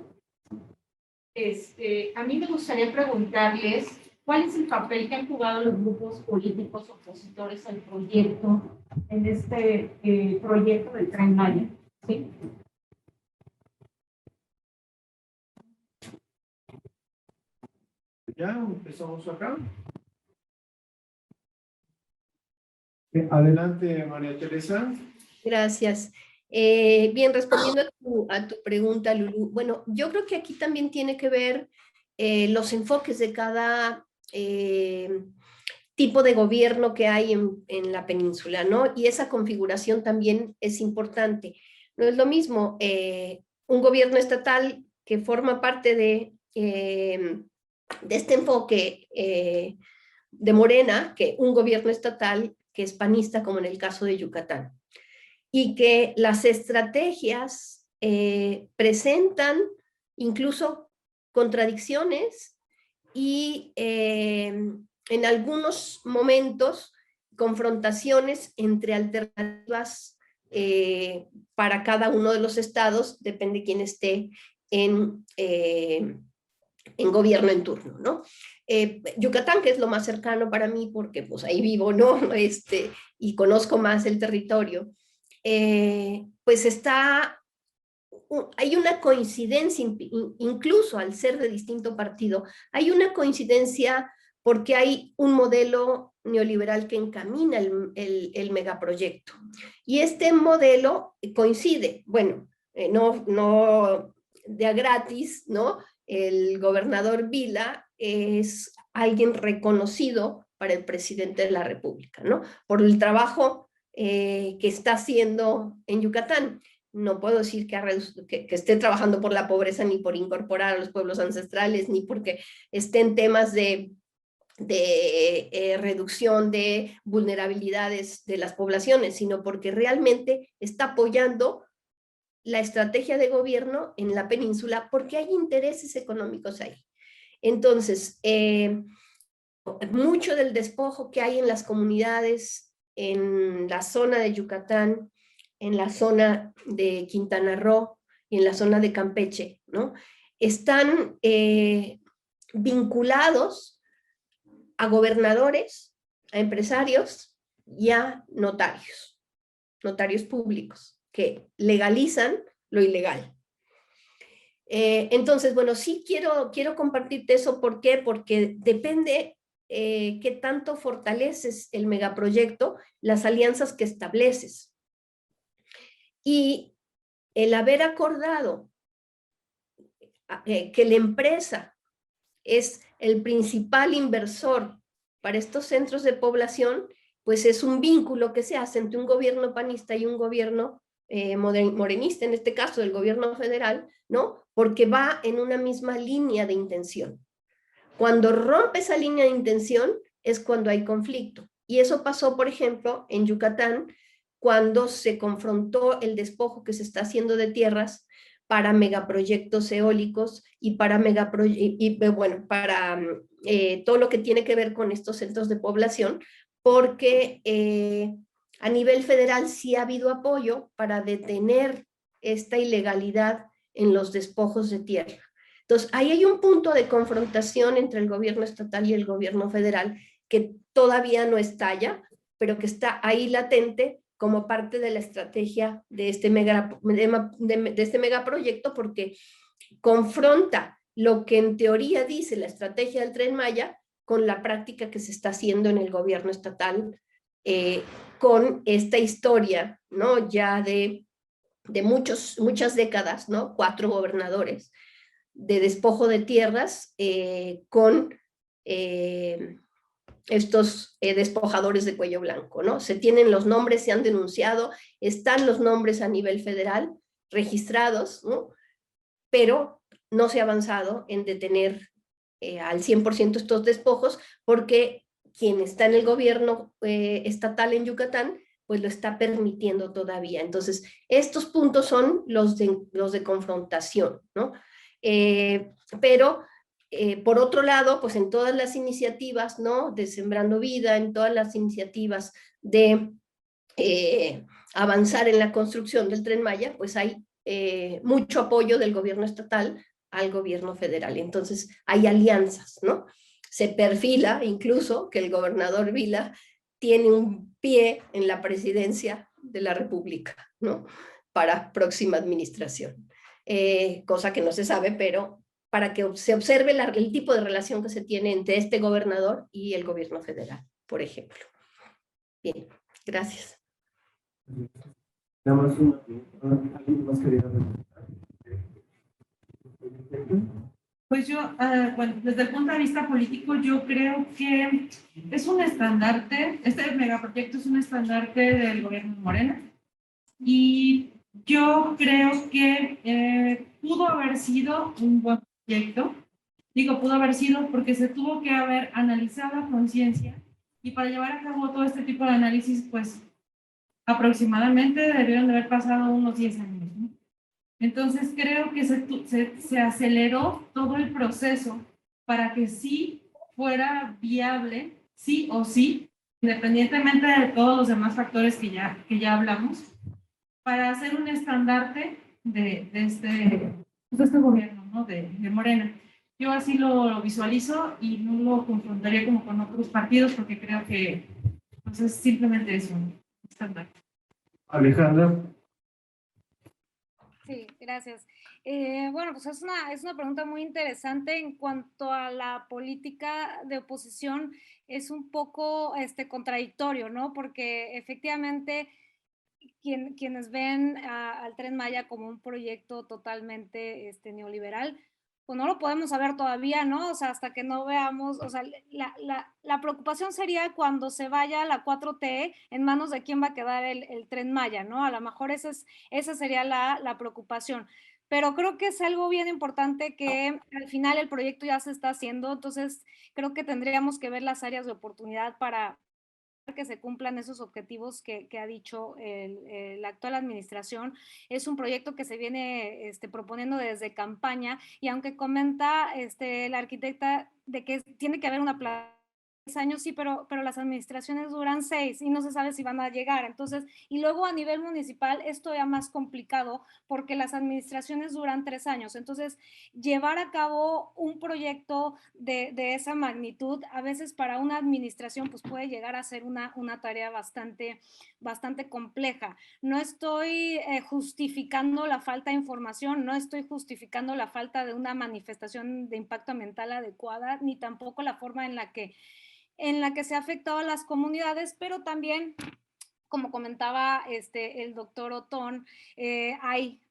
Speaker 3: A mí me gustaría preguntarles cuál es el papel que han jugado los grupos políticos opositores al proyecto, en este proyecto del Tren Maya, ¿sí?
Speaker 1: ya empezamos acá. Adelante, María Teresa.
Speaker 2: Gracias. Bien, respondiendo a tu pregunta, Lulú, bueno, yo creo que aquí también tiene que ver los enfoques de cada tipo de gobierno que hay en la península, ¿no? Y esa configuración también es importante. No es lo mismo un gobierno estatal que forma parte de este enfoque de Morena que un gobierno estatal que es panista, como en el caso de Yucatán. Y que las estrategias presentan incluso contradicciones y en algunos momentos confrontaciones entre alternativas para cada uno de los estados, depende quién esté en gobierno en turno, ¿no? Yucatán, que es lo más cercano para mí, porque pues ahí vivo, ¿no? Y conozco más el territorio, pues hay una coincidencia, incluso al ser de distinto partido, hay una coincidencia porque hay un modelo neoliberal que encamina el megaproyecto. Y este modelo coincide, bueno, no de a gratis, ¿no? El gobernador Vila es alguien reconocido para el presidente de la República, ¿no? Por el trabajo que está haciendo en Yucatán. No puedo decir que esté trabajando por la pobreza, ni por incorporar a los pueblos ancestrales, ni porque esté en temas de reducción de vulnerabilidades de las poblaciones, sino porque realmente está apoyando la estrategia de gobierno en la península porque hay intereses económicos ahí. Entonces, mucho del despojo que hay en las comunidades, en la zona de Yucatán, en la zona de Quintana Roo y en la zona de Campeche, ¿no? Están vinculados a gobernadores, a empresarios y a notarios públicos, que legalizan lo ilegal. Entonces, bueno, sí quiero compartirte eso. ¿Por qué? Porque depende qué tanto fortaleces el megaproyecto, las alianzas que estableces. Y el haber acordado que la empresa es el principal inversor para estos centros de población, pues es un vínculo que se hace entre un gobierno panista y un gobierno morenista, en este caso el gobierno federal, ¿no? Porque va en una misma línea de intención. Cuando rompe esa línea de intención es cuando hay conflicto. Y eso pasó, por ejemplo, en Yucatán, cuando se confrontó el despojo que se está haciendo de tierras para megaproyectos eólicos y para para todo lo que tiene que ver con estos centros de población, porque a nivel federal sí ha habido apoyo para detener esta ilegalidad en los despojos de tierra. Entonces, ahí hay un punto de confrontación entre el gobierno estatal y el gobierno federal que todavía no estalla, pero que está ahí latente como parte de la estrategia de este megaproyecto, porque confronta lo que en teoría dice la estrategia del Tren Maya con la práctica que se está haciendo en el gobierno estatal, con esta historia, ¿no? Ya de muchas décadas, ¿no? 4 gobernadores de despojo de tierras con estos despojadores de cuello blanco, ¿no? Se tienen los nombres, se han denunciado, están los nombres a nivel federal registrados, ¿no? Pero no se ha avanzado en detener al 100% estos despojos, porque quien está en el gobierno estatal en Yucatán, pues lo está permitiendo todavía. Entonces, estos puntos son los de confrontación, ¿no? Pero por otro lado, pues en todas las iniciativas, ¿no? De Sembrando Vida, en todas las iniciativas de avanzar en la construcción del Tren Maya, pues hay mucho apoyo del gobierno estatal al gobierno federal. Entonces, hay alianzas, ¿no? Se perfila incluso que el gobernador Vila tiene un pie en la presidencia de la República, ¿no? Para próxima administración. Cosa que no se sabe, pero para que se observe el tipo de relación que se tiene entre este gobernador y el gobierno federal, por ejemplo. Bien, gracias.
Speaker 1: Nada más una pregunta. ¿Alguien más quería preguntar?
Speaker 6: Pues yo, bueno, desde el punto de vista político, yo creo que es un estandarte, este megaproyecto es un estandarte del gobierno de Morena, y yo creo que pudo haber sido un buen proyecto. Digo, pudo haber sido porque se tuvo que haber analizado a conciencia, y para llevar a cabo todo este tipo de análisis, pues aproximadamente debieron de haber pasado unos 10 años, ¿no? Entonces creo que se aceleró todo el proceso para que sí fuera viable, sí o sí, independientemente de todos los demás factores que ya hablamos, para hacer un estandarte de este gobierno, ¿no? de Morena. Yo así lo visualizo y no lo confrontaría como con otros partidos, porque creo que pues, es simplemente eso, un estandarte.
Speaker 1: Alejandra.
Speaker 5: Sí, gracias. Bueno, pues es una pregunta muy interesante. En cuanto a la política de oposición, es un poco contradictorio, ¿no? Porque efectivamente quienes ven al Tren Maya como un proyecto totalmente neoliberal, pues no lo podemos saber todavía, ¿no? O sea, hasta que no veamos, o sea, la preocupación sería cuando se vaya la 4T, en manos de quién va a quedar el Tren Maya, ¿no? A lo mejor esa sería la preocupación. Pero creo que es algo bien importante que al final el proyecto ya se está haciendo, entonces creo que tendríamos que ver las áreas de oportunidad para que se cumplan esos objetivos que ha dicho la actual administración. Es un proyecto que se viene proponiendo desde campaña, y aunque comenta la arquitecta de que tiene que haber una plan 6 años, sí, pero las administraciones duran 6 y no se sabe si van a llegar. Entonces, y luego a nivel municipal es todavía más complicado porque las administraciones duran 3 años. Entonces, llevar a cabo un proyecto de esa magnitud, a veces para una administración, pues puede llegar a ser una tarea bastante compleja. No estoy justificando la falta de información, no estoy justificando la falta de una manifestación de impacto ambiental adecuada, ni tampoco la forma en la que se ha afectado a las comunidades, pero también, como comentaba el doctor Otón, hay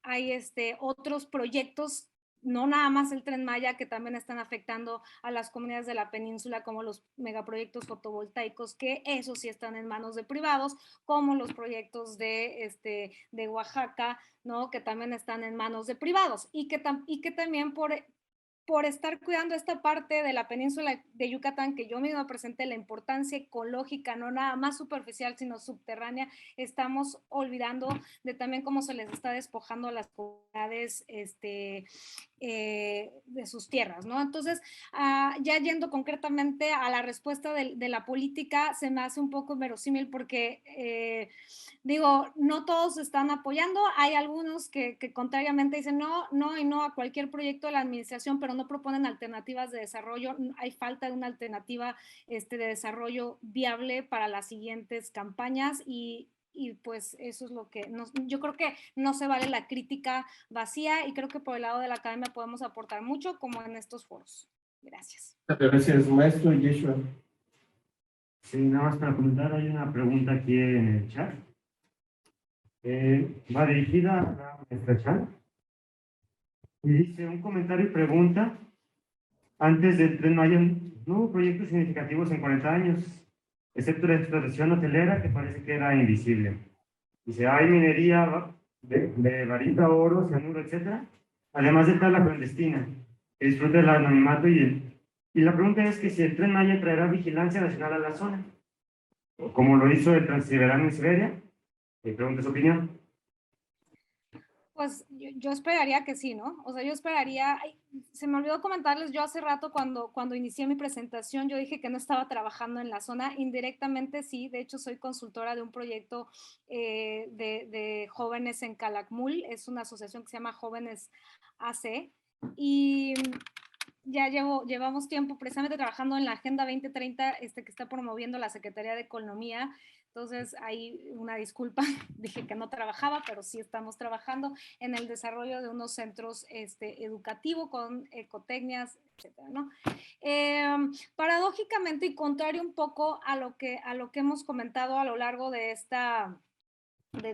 Speaker 5: otros proyectos, no nada más el Tren Maya, que también están afectando a las comunidades de la península, como los megaproyectos fotovoltaicos, que esos sí están en manos de privados, como los proyectos de Oaxaca, ¿no? Que también están en manos de privados, y que también por estar cuidando esta parte de la península de Yucatán, que yo misma presenté, la importancia ecológica, no nada más superficial, sino subterránea, estamos olvidando de también cómo se les está despojando a las comunidades de sus tierras, ¿no? Entonces, ya yendo concretamente a la respuesta de la política, se me hace un poco verosímil porque, digo, no todos están apoyando, hay algunos que contrariamente dicen no a cualquier proyecto de la administración, pero no proponen alternativas de desarrollo. Hay falta de una alternativa de desarrollo viable para las siguientes campañas, y pues eso es lo que yo creo que no se vale la crítica vacía, y creo que por el lado de la academia podemos aportar mucho, como en estos foros. Gracias.
Speaker 1: Gracias, maestro Yeshua.
Speaker 4: Sí, nada más para comentar, hay una pregunta aquí en el chat. Va dirigida a la maestra Chan. Y dice, un comentario y pregunta. Antes del Tren Maya no hubo proyectos significativos en 40 años, excepto la explotación hotelera, que parece que era invisible. Dice, hay minería de varita, oro, cianuro, etc. Además de estar la clandestina, que disfruta del anonimato y la pregunta es que si el Tren Maya traerá vigilancia nacional a la zona, como lo hizo el Transiberano en Siberia. Pregunta su opinión.
Speaker 5: Pues yo esperaría que sí, ¿no? O sea, yo esperaría, se me olvidó comentarles, yo hace rato cuando inicié mi presentación, yo dije que no estaba trabajando en la zona, indirectamente sí, de hecho soy consultora de un proyecto de jóvenes en Calakmul, es una asociación que se llama Jóvenes AC, y ya llevamos tiempo precisamente trabajando en la Agenda 2030 que está promoviendo la Secretaría de Economía. Entonces, ahí una disculpa, dije que no trabajaba, pero sí estamos trabajando en el desarrollo de unos centros educativos con ecotecnias, etcétera, ¿no? Paradójicamente y contrario un poco a lo que hemos comentado a lo largo de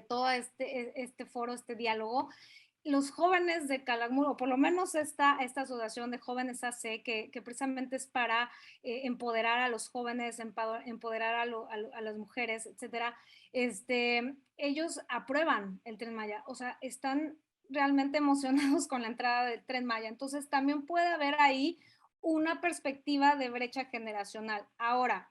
Speaker 5: todo este foro, este diálogo, los jóvenes de Calakmul, o por lo menos esta asociación de jóvenes AC, que precisamente es para empoderar a los jóvenes, empoderar a las mujeres, etcétera, ellos aprueban el Tren Maya, o sea, están realmente emocionados con la entrada del Tren Maya. Entonces, también puede haber ahí una perspectiva de brecha generacional. Ahora,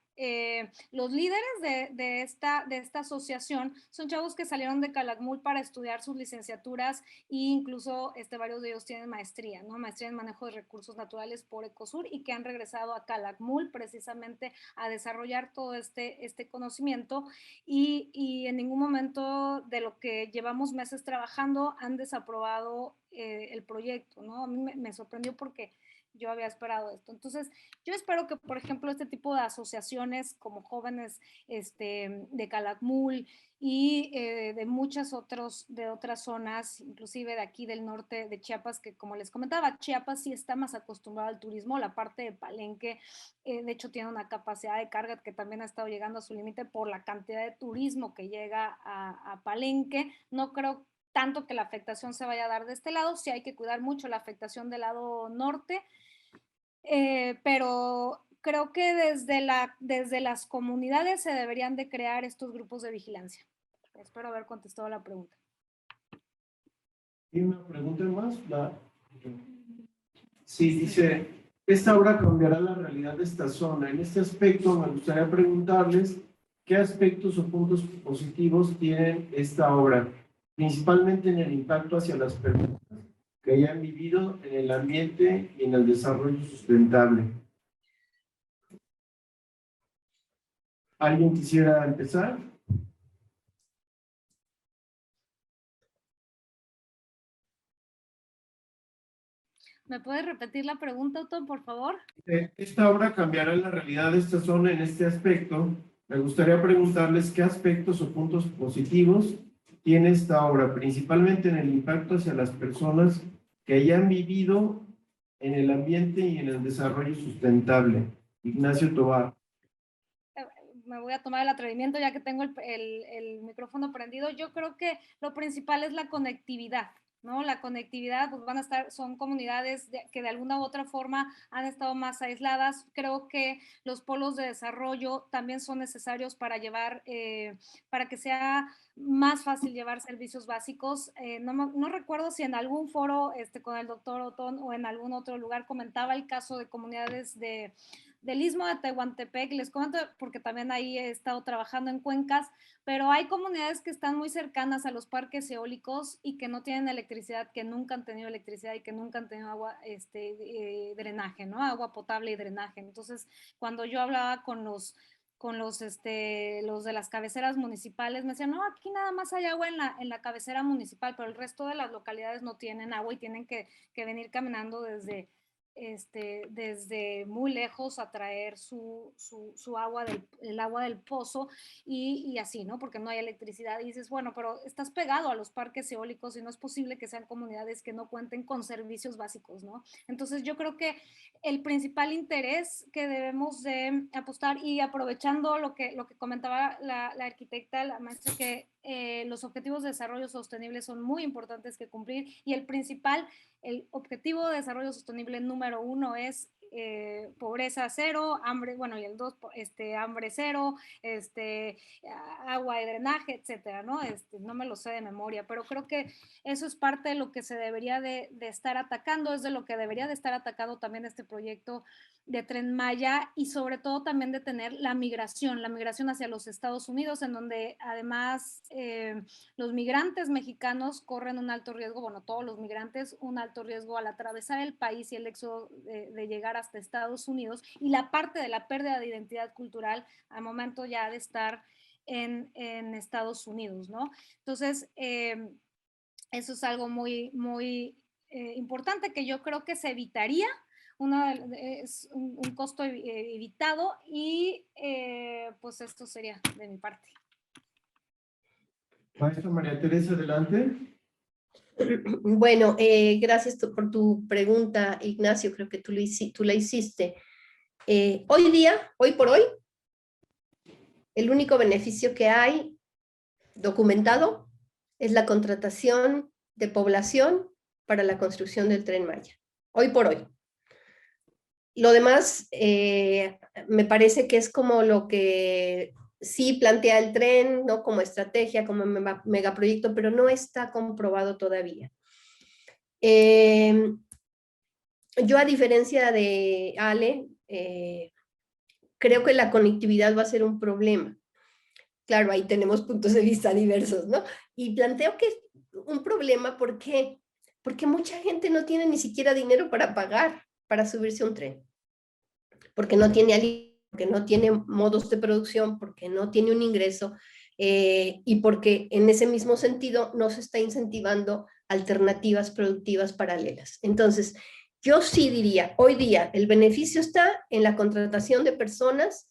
Speaker 5: los líderes de esta asociación son chavos que salieron de Calakmul para estudiar sus licenciaturas e incluso varios de ellos tienen maestría, ¿no? Maestría en manejo de recursos naturales por Ecosur y que han regresado a Calakmul precisamente a desarrollar todo este conocimiento y en ningún momento de lo que llevamos meses trabajando han desaprobado el proyecto, ¿no? A mí me sorprendió porque yo había esperado esto. Entonces, yo espero que, por ejemplo, este tipo de asociaciones como jóvenes de Calakmul y de muchas otras zonas, inclusive de aquí del norte de Chiapas, que como les comentaba, Chiapas sí está más acostumbrado al turismo, la parte de Palenque, de hecho tiene una capacidad de carga que también ha estado llegando a su límite por la cantidad de turismo que llega a Palenque. No creo tanto que la afectación se vaya a dar de este lado, sí hay que cuidar mucho la afectación del lado norte, pero creo que desde las comunidades se deberían de crear estos grupos de vigilancia. Espero haber contestado la pregunta.
Speaker 1: ¿Y una pregunta más? Sí, dice, esta obra cambiará la realidad de esta zona. En este aspecto me gustaría preguntarles qué aspectos o puntos positivos tienen esta obra, principalmente en el impacto hacia las personas que hayan vivido en el ambiente y en el desarrollo sustentable. ¿Alguien quisiera empezar?
Speaker 5: ¿Me puedes repetir la pregunta, Otto, por favor?
Speaker 1: Esta obra cambiará la realidad de esta zona en este aspecto. Me gustaría preguntarles qué aspectos o puntos positivos tiene esta obra, principalmente en el impacto hacia las personas que hayan vivido en el ambiente y en el desarrollo sustentable. Ignacio Tobar.
Speaker 5: Me voy a tomar el atrevimiento ya que tengo el micrófono prendido. Yo creo que lo principal es la conectividad, ¿no? La conectividad, pues son comunidades que de alguna u otra forma han estado más aisladas. Creo que los polos de desarrollo también son necesarios para para que sea más fácil llevar servicios básicos. No recuerdo si en algún foro con el doctor Otón o en algún otro lugar comentaba el caso de comunidades del Istmo de Tehuantepec. Les comento porque también ahí he estado trabajando en cuencas, pero hay comunidades que están muy cercanas a los parques eólicos y que no tienen electricidad, que nunca han tenido electricidad y que nunca han tenido agua, drenaje, ¿no? Agua potable y drenaje. Entonces, cuando yo hablaba con los de las cabeceras municipales, me decían, no, aquí nada más hay agua en la cabecera municipal, pero el resto de las localidades no tienen agua y tienen que venir caminando desde muy lejos a traer su agua el agua del pozo y así, ¿no? Porque no hay electricidad y dices, bueno, pero estás pegado a los parques eólicos y no es posible que sean comunidades que no cuenten con servicios básicos, ¿no? Entonces yo creo que el principal interés que debemos de apostar y aprovechando lo que comentaba la arquitecta, la maestra, que los objetivos de desarrollo sostenible son muy importantes que cumplir y el objetivo de desarrollo sostenible número 1 es pobreza cero, hambre, bueno, y el 2, hambre cero, agua y drenaje, etcétera, ¿no? No me lo sé de memoria, pero creo que eso es parte de lo que se debería de estar atacando, es de lo que debería de estar atacado también este proyecto de Tren Maya y sobre todo también de tener la migración hacia los Estados Unidos, en donde además los migrantes mexicanos corren un alto riesgo, bueno, todos los migrantes, un alto riesgo al atravesar el país y el éxodo de llegar hasta Estados Unidos y la parte de la pérdida de identidad cultural al momento ya de estar en Estados Unidos, ¿no? Entonces, eso es algo muy, muy importante que yo creo que se evitaría. Es un costo evitado y pues esto sería de mi parte.
Speaker 1: Maestra María Teresa, adelante.
Speaker 2: Bueno, gracias por tu pregunta, Ignacio, creo que tú la hiciste. Hoy por hoy, el único beneficio que hay documentado es la contratación de población para la construcción del Tren Maya. Hoy por hoy. Lo demás me parece que es como lo que sí plantea el tren, ¿no? Como estrategia, como megaproyecto, pero no está comprobado todavía. Yo, a diferencia de Ale, creo que la conectividad va a ser un problema. Claro, ahí tenemos puntos de vista diversos, ¿no? Y planteo que es un problema, ¿por qué? Porque mucha gente no tiene ni siquiera dinero para pagar para subirse a un tren. Porque no tiene porque no tiene modos de producción, porque no tiene un ingreso, y porque en ese mismo sentido no se está incentivando alternativas productivas paralelas. Entonces, yo sí diría, hoy día el beneficio está en la contratación de personas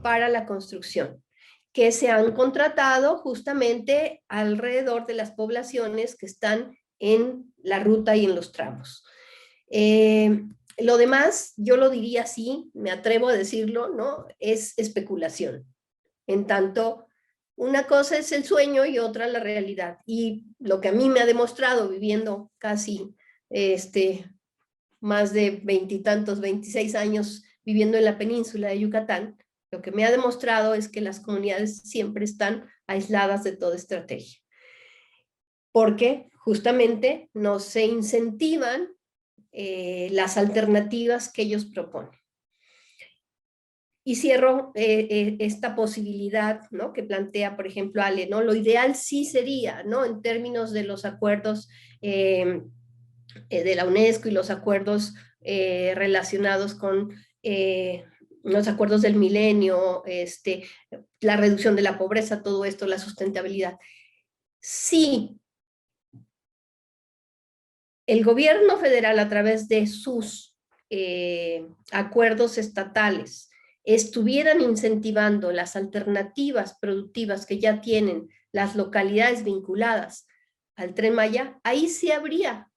Speaker 2: para la construcción, que se han contratado justamente alrededor de las poblaciones que están en la ruta y en los tramos. Lo demás, yo lo diría así, me atrevo a decirlo, ¿no? Es especulación. En tanto, una cosa es el sueño y otra la realidad. Y lo que a mí me ha demostrado viviendo casi más de 20 y tantos, 26 años viviendo en la península de Yucatán, lo que me ha demostrado es que las comunidades siempre están aisladas de toda estrategia. Porque justamente no se incentivan las alternativas que ellos proponen. Y cierro esta posibilidad, ¿no? Que plantea, por ejemplo, Ale, ¿no? Lo ideal sí sería, ¿no? En términos de los acuerdos de la UNESCO y los acuerdos relacionados con los acuerdos del milenio, la reducción de la pobreza, todo esto, la sustentabilidad. Sí, el gobierno federal, a través de sus acuerdos estatales, estuvieran incentivando las alternativas productivas que ya tienen las localidades vinculadas al Tren Maya, ahí sí habría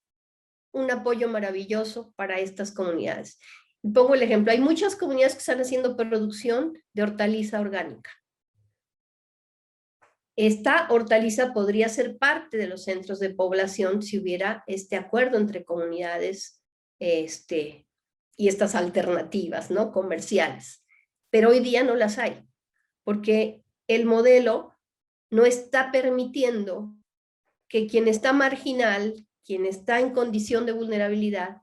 Speaker 2: un apoyo maravilloso para estas comunidades. Y pongo el ejemplo, hay muchas comunidades que están haciendo producción de hortaliza orgánica. Esta hortaliza podría ser parte de los centros de población si hubiera este acuerdo entre comunidades y estas alternativas, ¿no? Comerciales. Pero hoy día no las hay, porque el modelo no está permitiendo que quien está marginal, quien está en condición de vulnerabilidad,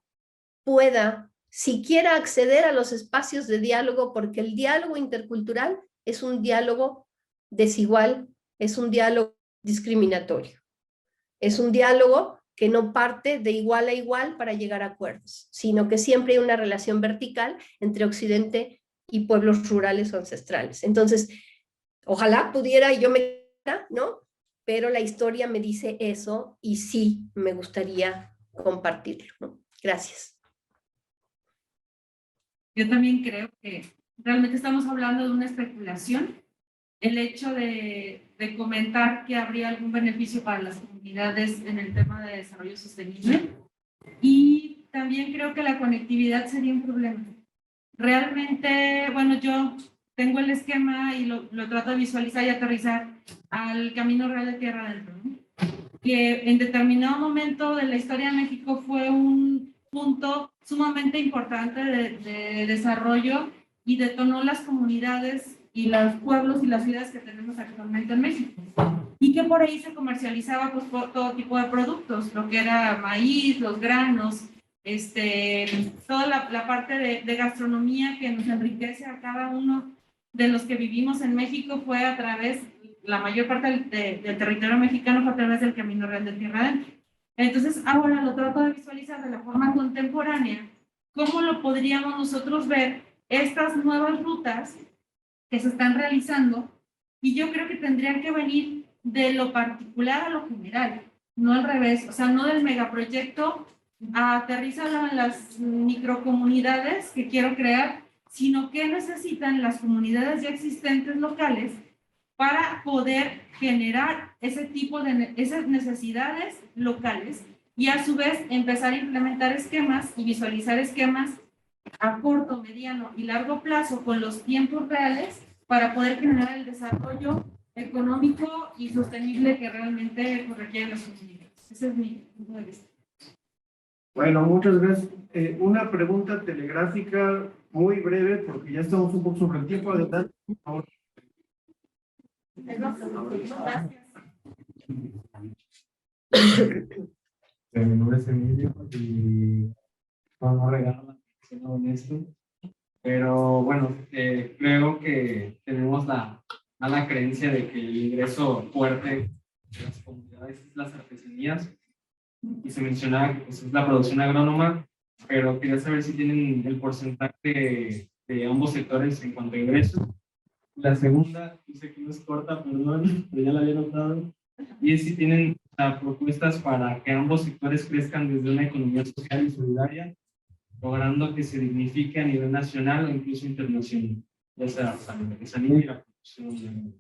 Speaker 2: pueda siquiera acceder a los espacios de diálogo, porque el diálogo intercultural es un diálogo desigual, es un diálogo discriminatorio, es un diálogo que no parte de igual a igual para llegar a acuerdos, sino que siempre hay una relación vertical entre Occidente y pueblos rurales o ancestrales. Entonces, ojalá pudiera, y yo me, ¿no? Pero la historia me dice eso y sí me gustaría compartirlo, ¿no? Gracias.
Speaker 6: Yo también creo que realmente estamos hablando de una especulación. El hecho de comentar que habría algún beneficio para las comunidades en el tema de desarrollo sostenible. Y también creo que la conectividad sería un problema. Realmente, bueno, yo tengo el esquema y lo trato de visualizar y aterrizar al Camino Real de Tierra Adentro, ¿no? Que en determinado momento de la historia de México fue un punto sumamente importante de desarrollo y detonó las comunidades y los pueblos y las ciudades que tenemos actualmente en México. Y que por ahí se comercializaba pues, por todo tipo de productos, lo que era maíz, los granos, toda la parte de gastronomía que nos enriquece a cada uno de los que vivimos en México fue a través, la mayor parte del territorio mexicano fue a través del Camino Real de Tierra Adentro. Entonces, ahora lo trato de visualizar de la forma contemporánea, cómo lo podríamos nosotros ver estas nuevas rutas que se están realizando, y yo creo que tendrían que venir de lo particular a lo general, no al revés, o sea, no del megaproyecto a aterrizarlo en las microcomunidades que quiero crear, sino que necesitan las comunidades ya existentes locales para poder generar ese tipo de esas necesidades locales y a su vez empezar a implementar esquemas y visualizar esquemas a corto, mediano y largo plazo con los tiempos reales para poder generar el desarrollo económico y sostenible que realmente requieren las comunidades. Ese es mi punto de vista.
Speaker 1: Bueno, muchas gracias. Una pregunta telegráfica muy breve, porque ya estamos un poco sobre el tiempo. Adelante, por favor.
Speaker 6: Gracias.
Speaker 7: Mi nombre es Emilio y vamos a regalar la atención a esto. Pero bueno, creo que tenemos la mala creencia de que el ingreso fuerte de las comunidades es las artesanías. Y se mencionaba que pues, es la producción agrónoma, pero quería saber si tienen el porcentaje de ambos sectores en cuanto a ingresos. La segunda, yo sé que no es corta, perdón, pero ya la había notado, y es si tienen propuestas para que ambos sectores crezcan desde una economía social y solidaria, logrando que se dignifique a nivel nacional o incluso internacional, ya sea la artesanía y la producción.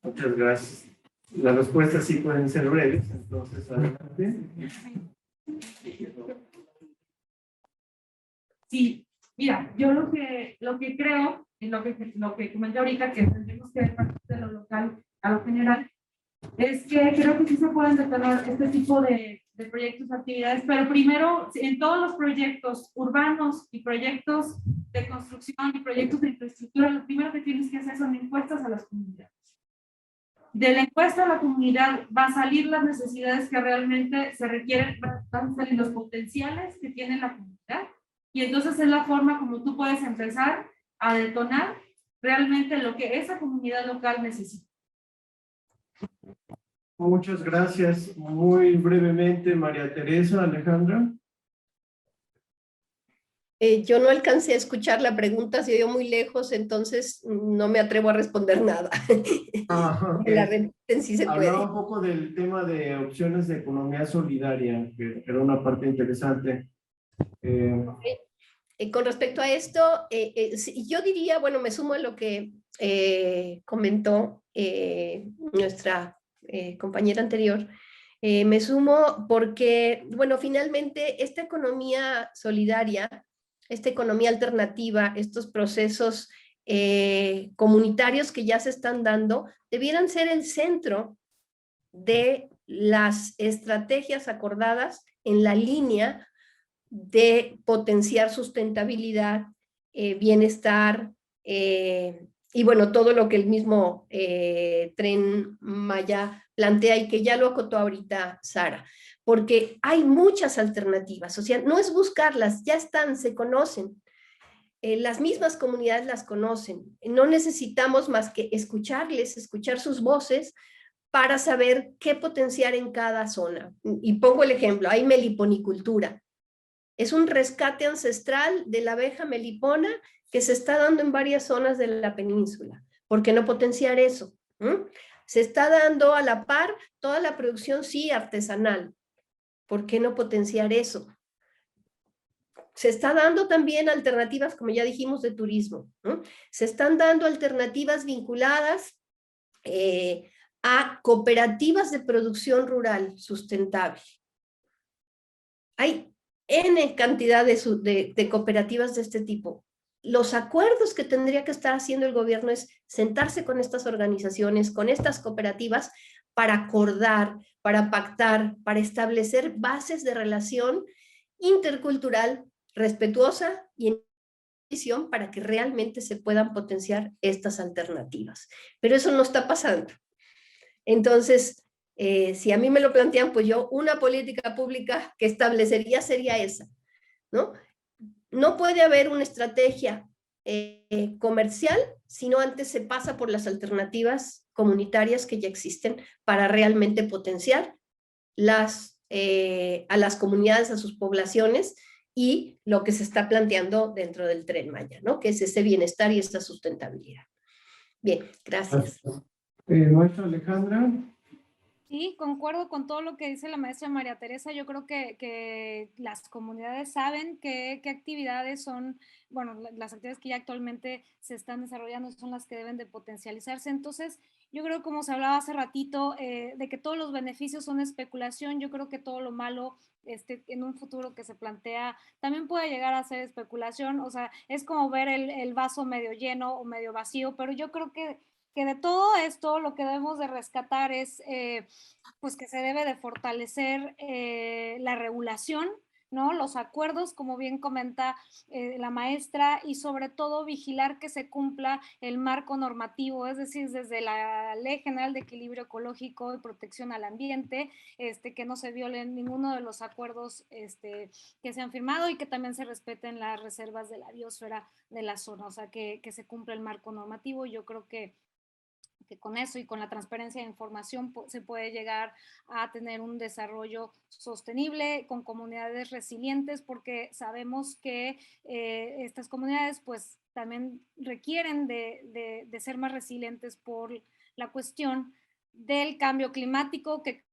Speaker 1: Muchas gracias. Las respuestas sí pueden ser breves, entonces adelante.
Speaker 6: Sí, mira, yo lo que creo y lo que comenté ahorita, que tendremos que ver de lo local a lo general, es que creo que sí se pueden detonar este tipo de proyectos, actividades, pero primero, en todos los proyectos urbanos y proyectos de construcción y proyectos de infraestructura, lo primero que tienes que hacer son encuestas a las comunidades. De la encuesta a la comunidad va a salir las necesidades que realmente se requieren, van a salir los potenciales que tiene la comunidad, y entonces es la forma como tú puedes empezar a detonar realmente lo que esa comunidad local necesita.
Speaker 1: Muchas gracias. Muy brevemente, María Teresa, Alejandra.
Speaker 2: Yo no alcancé a escuchar la pregunta, se oyó muy lejos, entonces no me atrevo a responder nada. La repiten si se puede.
Speaker 1: Hablaba un poco del tema de opciones de economía solidaria, que era una parte interesante.
Speaker 2: Con respecto a esto, yo diría, bueno, me sumo a lo que comentó nuestra compañera anterior. Me sumo porque, bueno, finalmente esta economía solidaria, esta economía alternativa, estos procesos comunitarios que ya se están dando, debieran ser el centro de las estrategias acordadas en la línea de potenciar sustentabilidad, bienestar, y bueno, todo lo que el mismo Tren Maya plantea y que ya lo acotó ahorita Sara, porque hay muchas alternativas, o sea, no es buscarlas, ya están, se conocen. Las mismas comunidades las conocen, no necesitamos más que escucharles, escuchar sus voces para saber qué potenciar en cada zona. Y pongo el ejemplo, hay meliponicultura, es un rescate ancestral de la abeja melipona que se está dando en varias zonas de la península. ¿Por qué no potenciar eso? Se está dando a la par toda la producción, sí, artesanal. ¿Por qué no potenciar eso? Se está dando también alternativas, como ya dijimos, de turismo. Se están dando alternativas vinculadas a cooperativas de producción rural sustentable. Hay N cantidad de cooperativas de este tipo. Los acuerdos que tendría que estar haciendo el gobierno es sentarse con estas organizaciones, con estas cooperativas, para acordar, para pactar, para establecer bases de relación intercultural respetuosa y en visión para que realmente se puedan potenciar estas alternativas. Pero eso no está pasando. Entonces, si a mí me lo plantean, pues yo una política pública que establecería sería esa, ¿no? No puede haber una estrategia comercial si no antes se pasa por las alternativas comunitarias que ya existen para realmente potenciar a las comunidades, a sus poblaciones y lo que se está planteando dentro del Tren Maya, ¿no? Que es ese bienestar y esta sustentabilidad. Bien, gracias.
Speaker 1: Maestra Alejandra.
Speaker 5: Sí, concuerdo con todo lo que dice la maestra María Teresa. Yo creo que las comunidades saben qué actividades son, bueno, las actividades que ya actualmente se están desarrollando son las que deben de potencializarse. Entonces, yo creo, como se hablaba hace ratito, de que todos los beneficios son especulación. Yo creo que todo lo malo en un futuro que se plantea también puede llegar a ser especulación. O sea, es como ver el vaso medio lleno o medio vacío, pero yo creo que de todo esto lo que debemos de rescatar es pues que se debe de fortalecer la regulación, ¿no? Los acuerdos, como bien comenta la maestra, y sobre todo vigilar que se cumpla el marco normativo, es decir, desde la Ley General de Equilibrio Ecológico y Protección al Ambiente, que no se violen ninguno de los acuerdos que se han firmado y que también se respeten las reservas de la biosfera de la zona, o sea, que se cumpla el marco normativo. Yo creo que con eso y con la transparencia de información se puede llegar a tener un desarrollo sostenible con comunidades resilientes, porque sabemos que estas comunidades pues también requieren de ser más resilientes por la cuestión del cambio climático que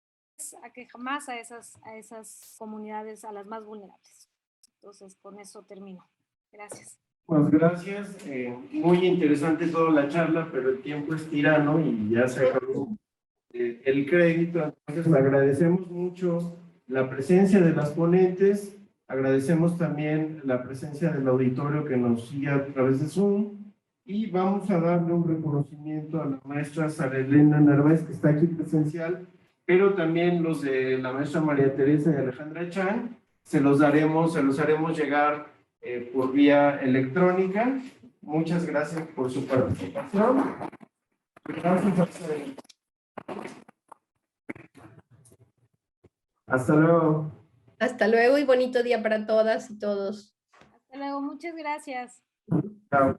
Speaker 5: jamás a esas comunidades, a las más vulnerables. Entonces, con eso termino. Gracias.
Speaker 1: Pues gracias, muy interesante toda la charla, pero el tiempo es tirano y ya se acabó el crédito. Entonces agradecemos mucho la presencia de las ponentes, agradecemos también la presencia del auditorio que nos sigue a través de Zoom, y vamos a darle un reconocimiento a la maestra Sara Elena Narváez, que está aquí presencial, pero también los de la maestra María Teresa y Alejandra Chan, se los haremos llegar por vía electrónica. Muchas gracias por su participación. Hasta luego.
Speaker 2: Hasta luego y bonito día para todas y todos.
Speaker 5: Hasta luego, muchas gracias.
Speaker 1: Chao.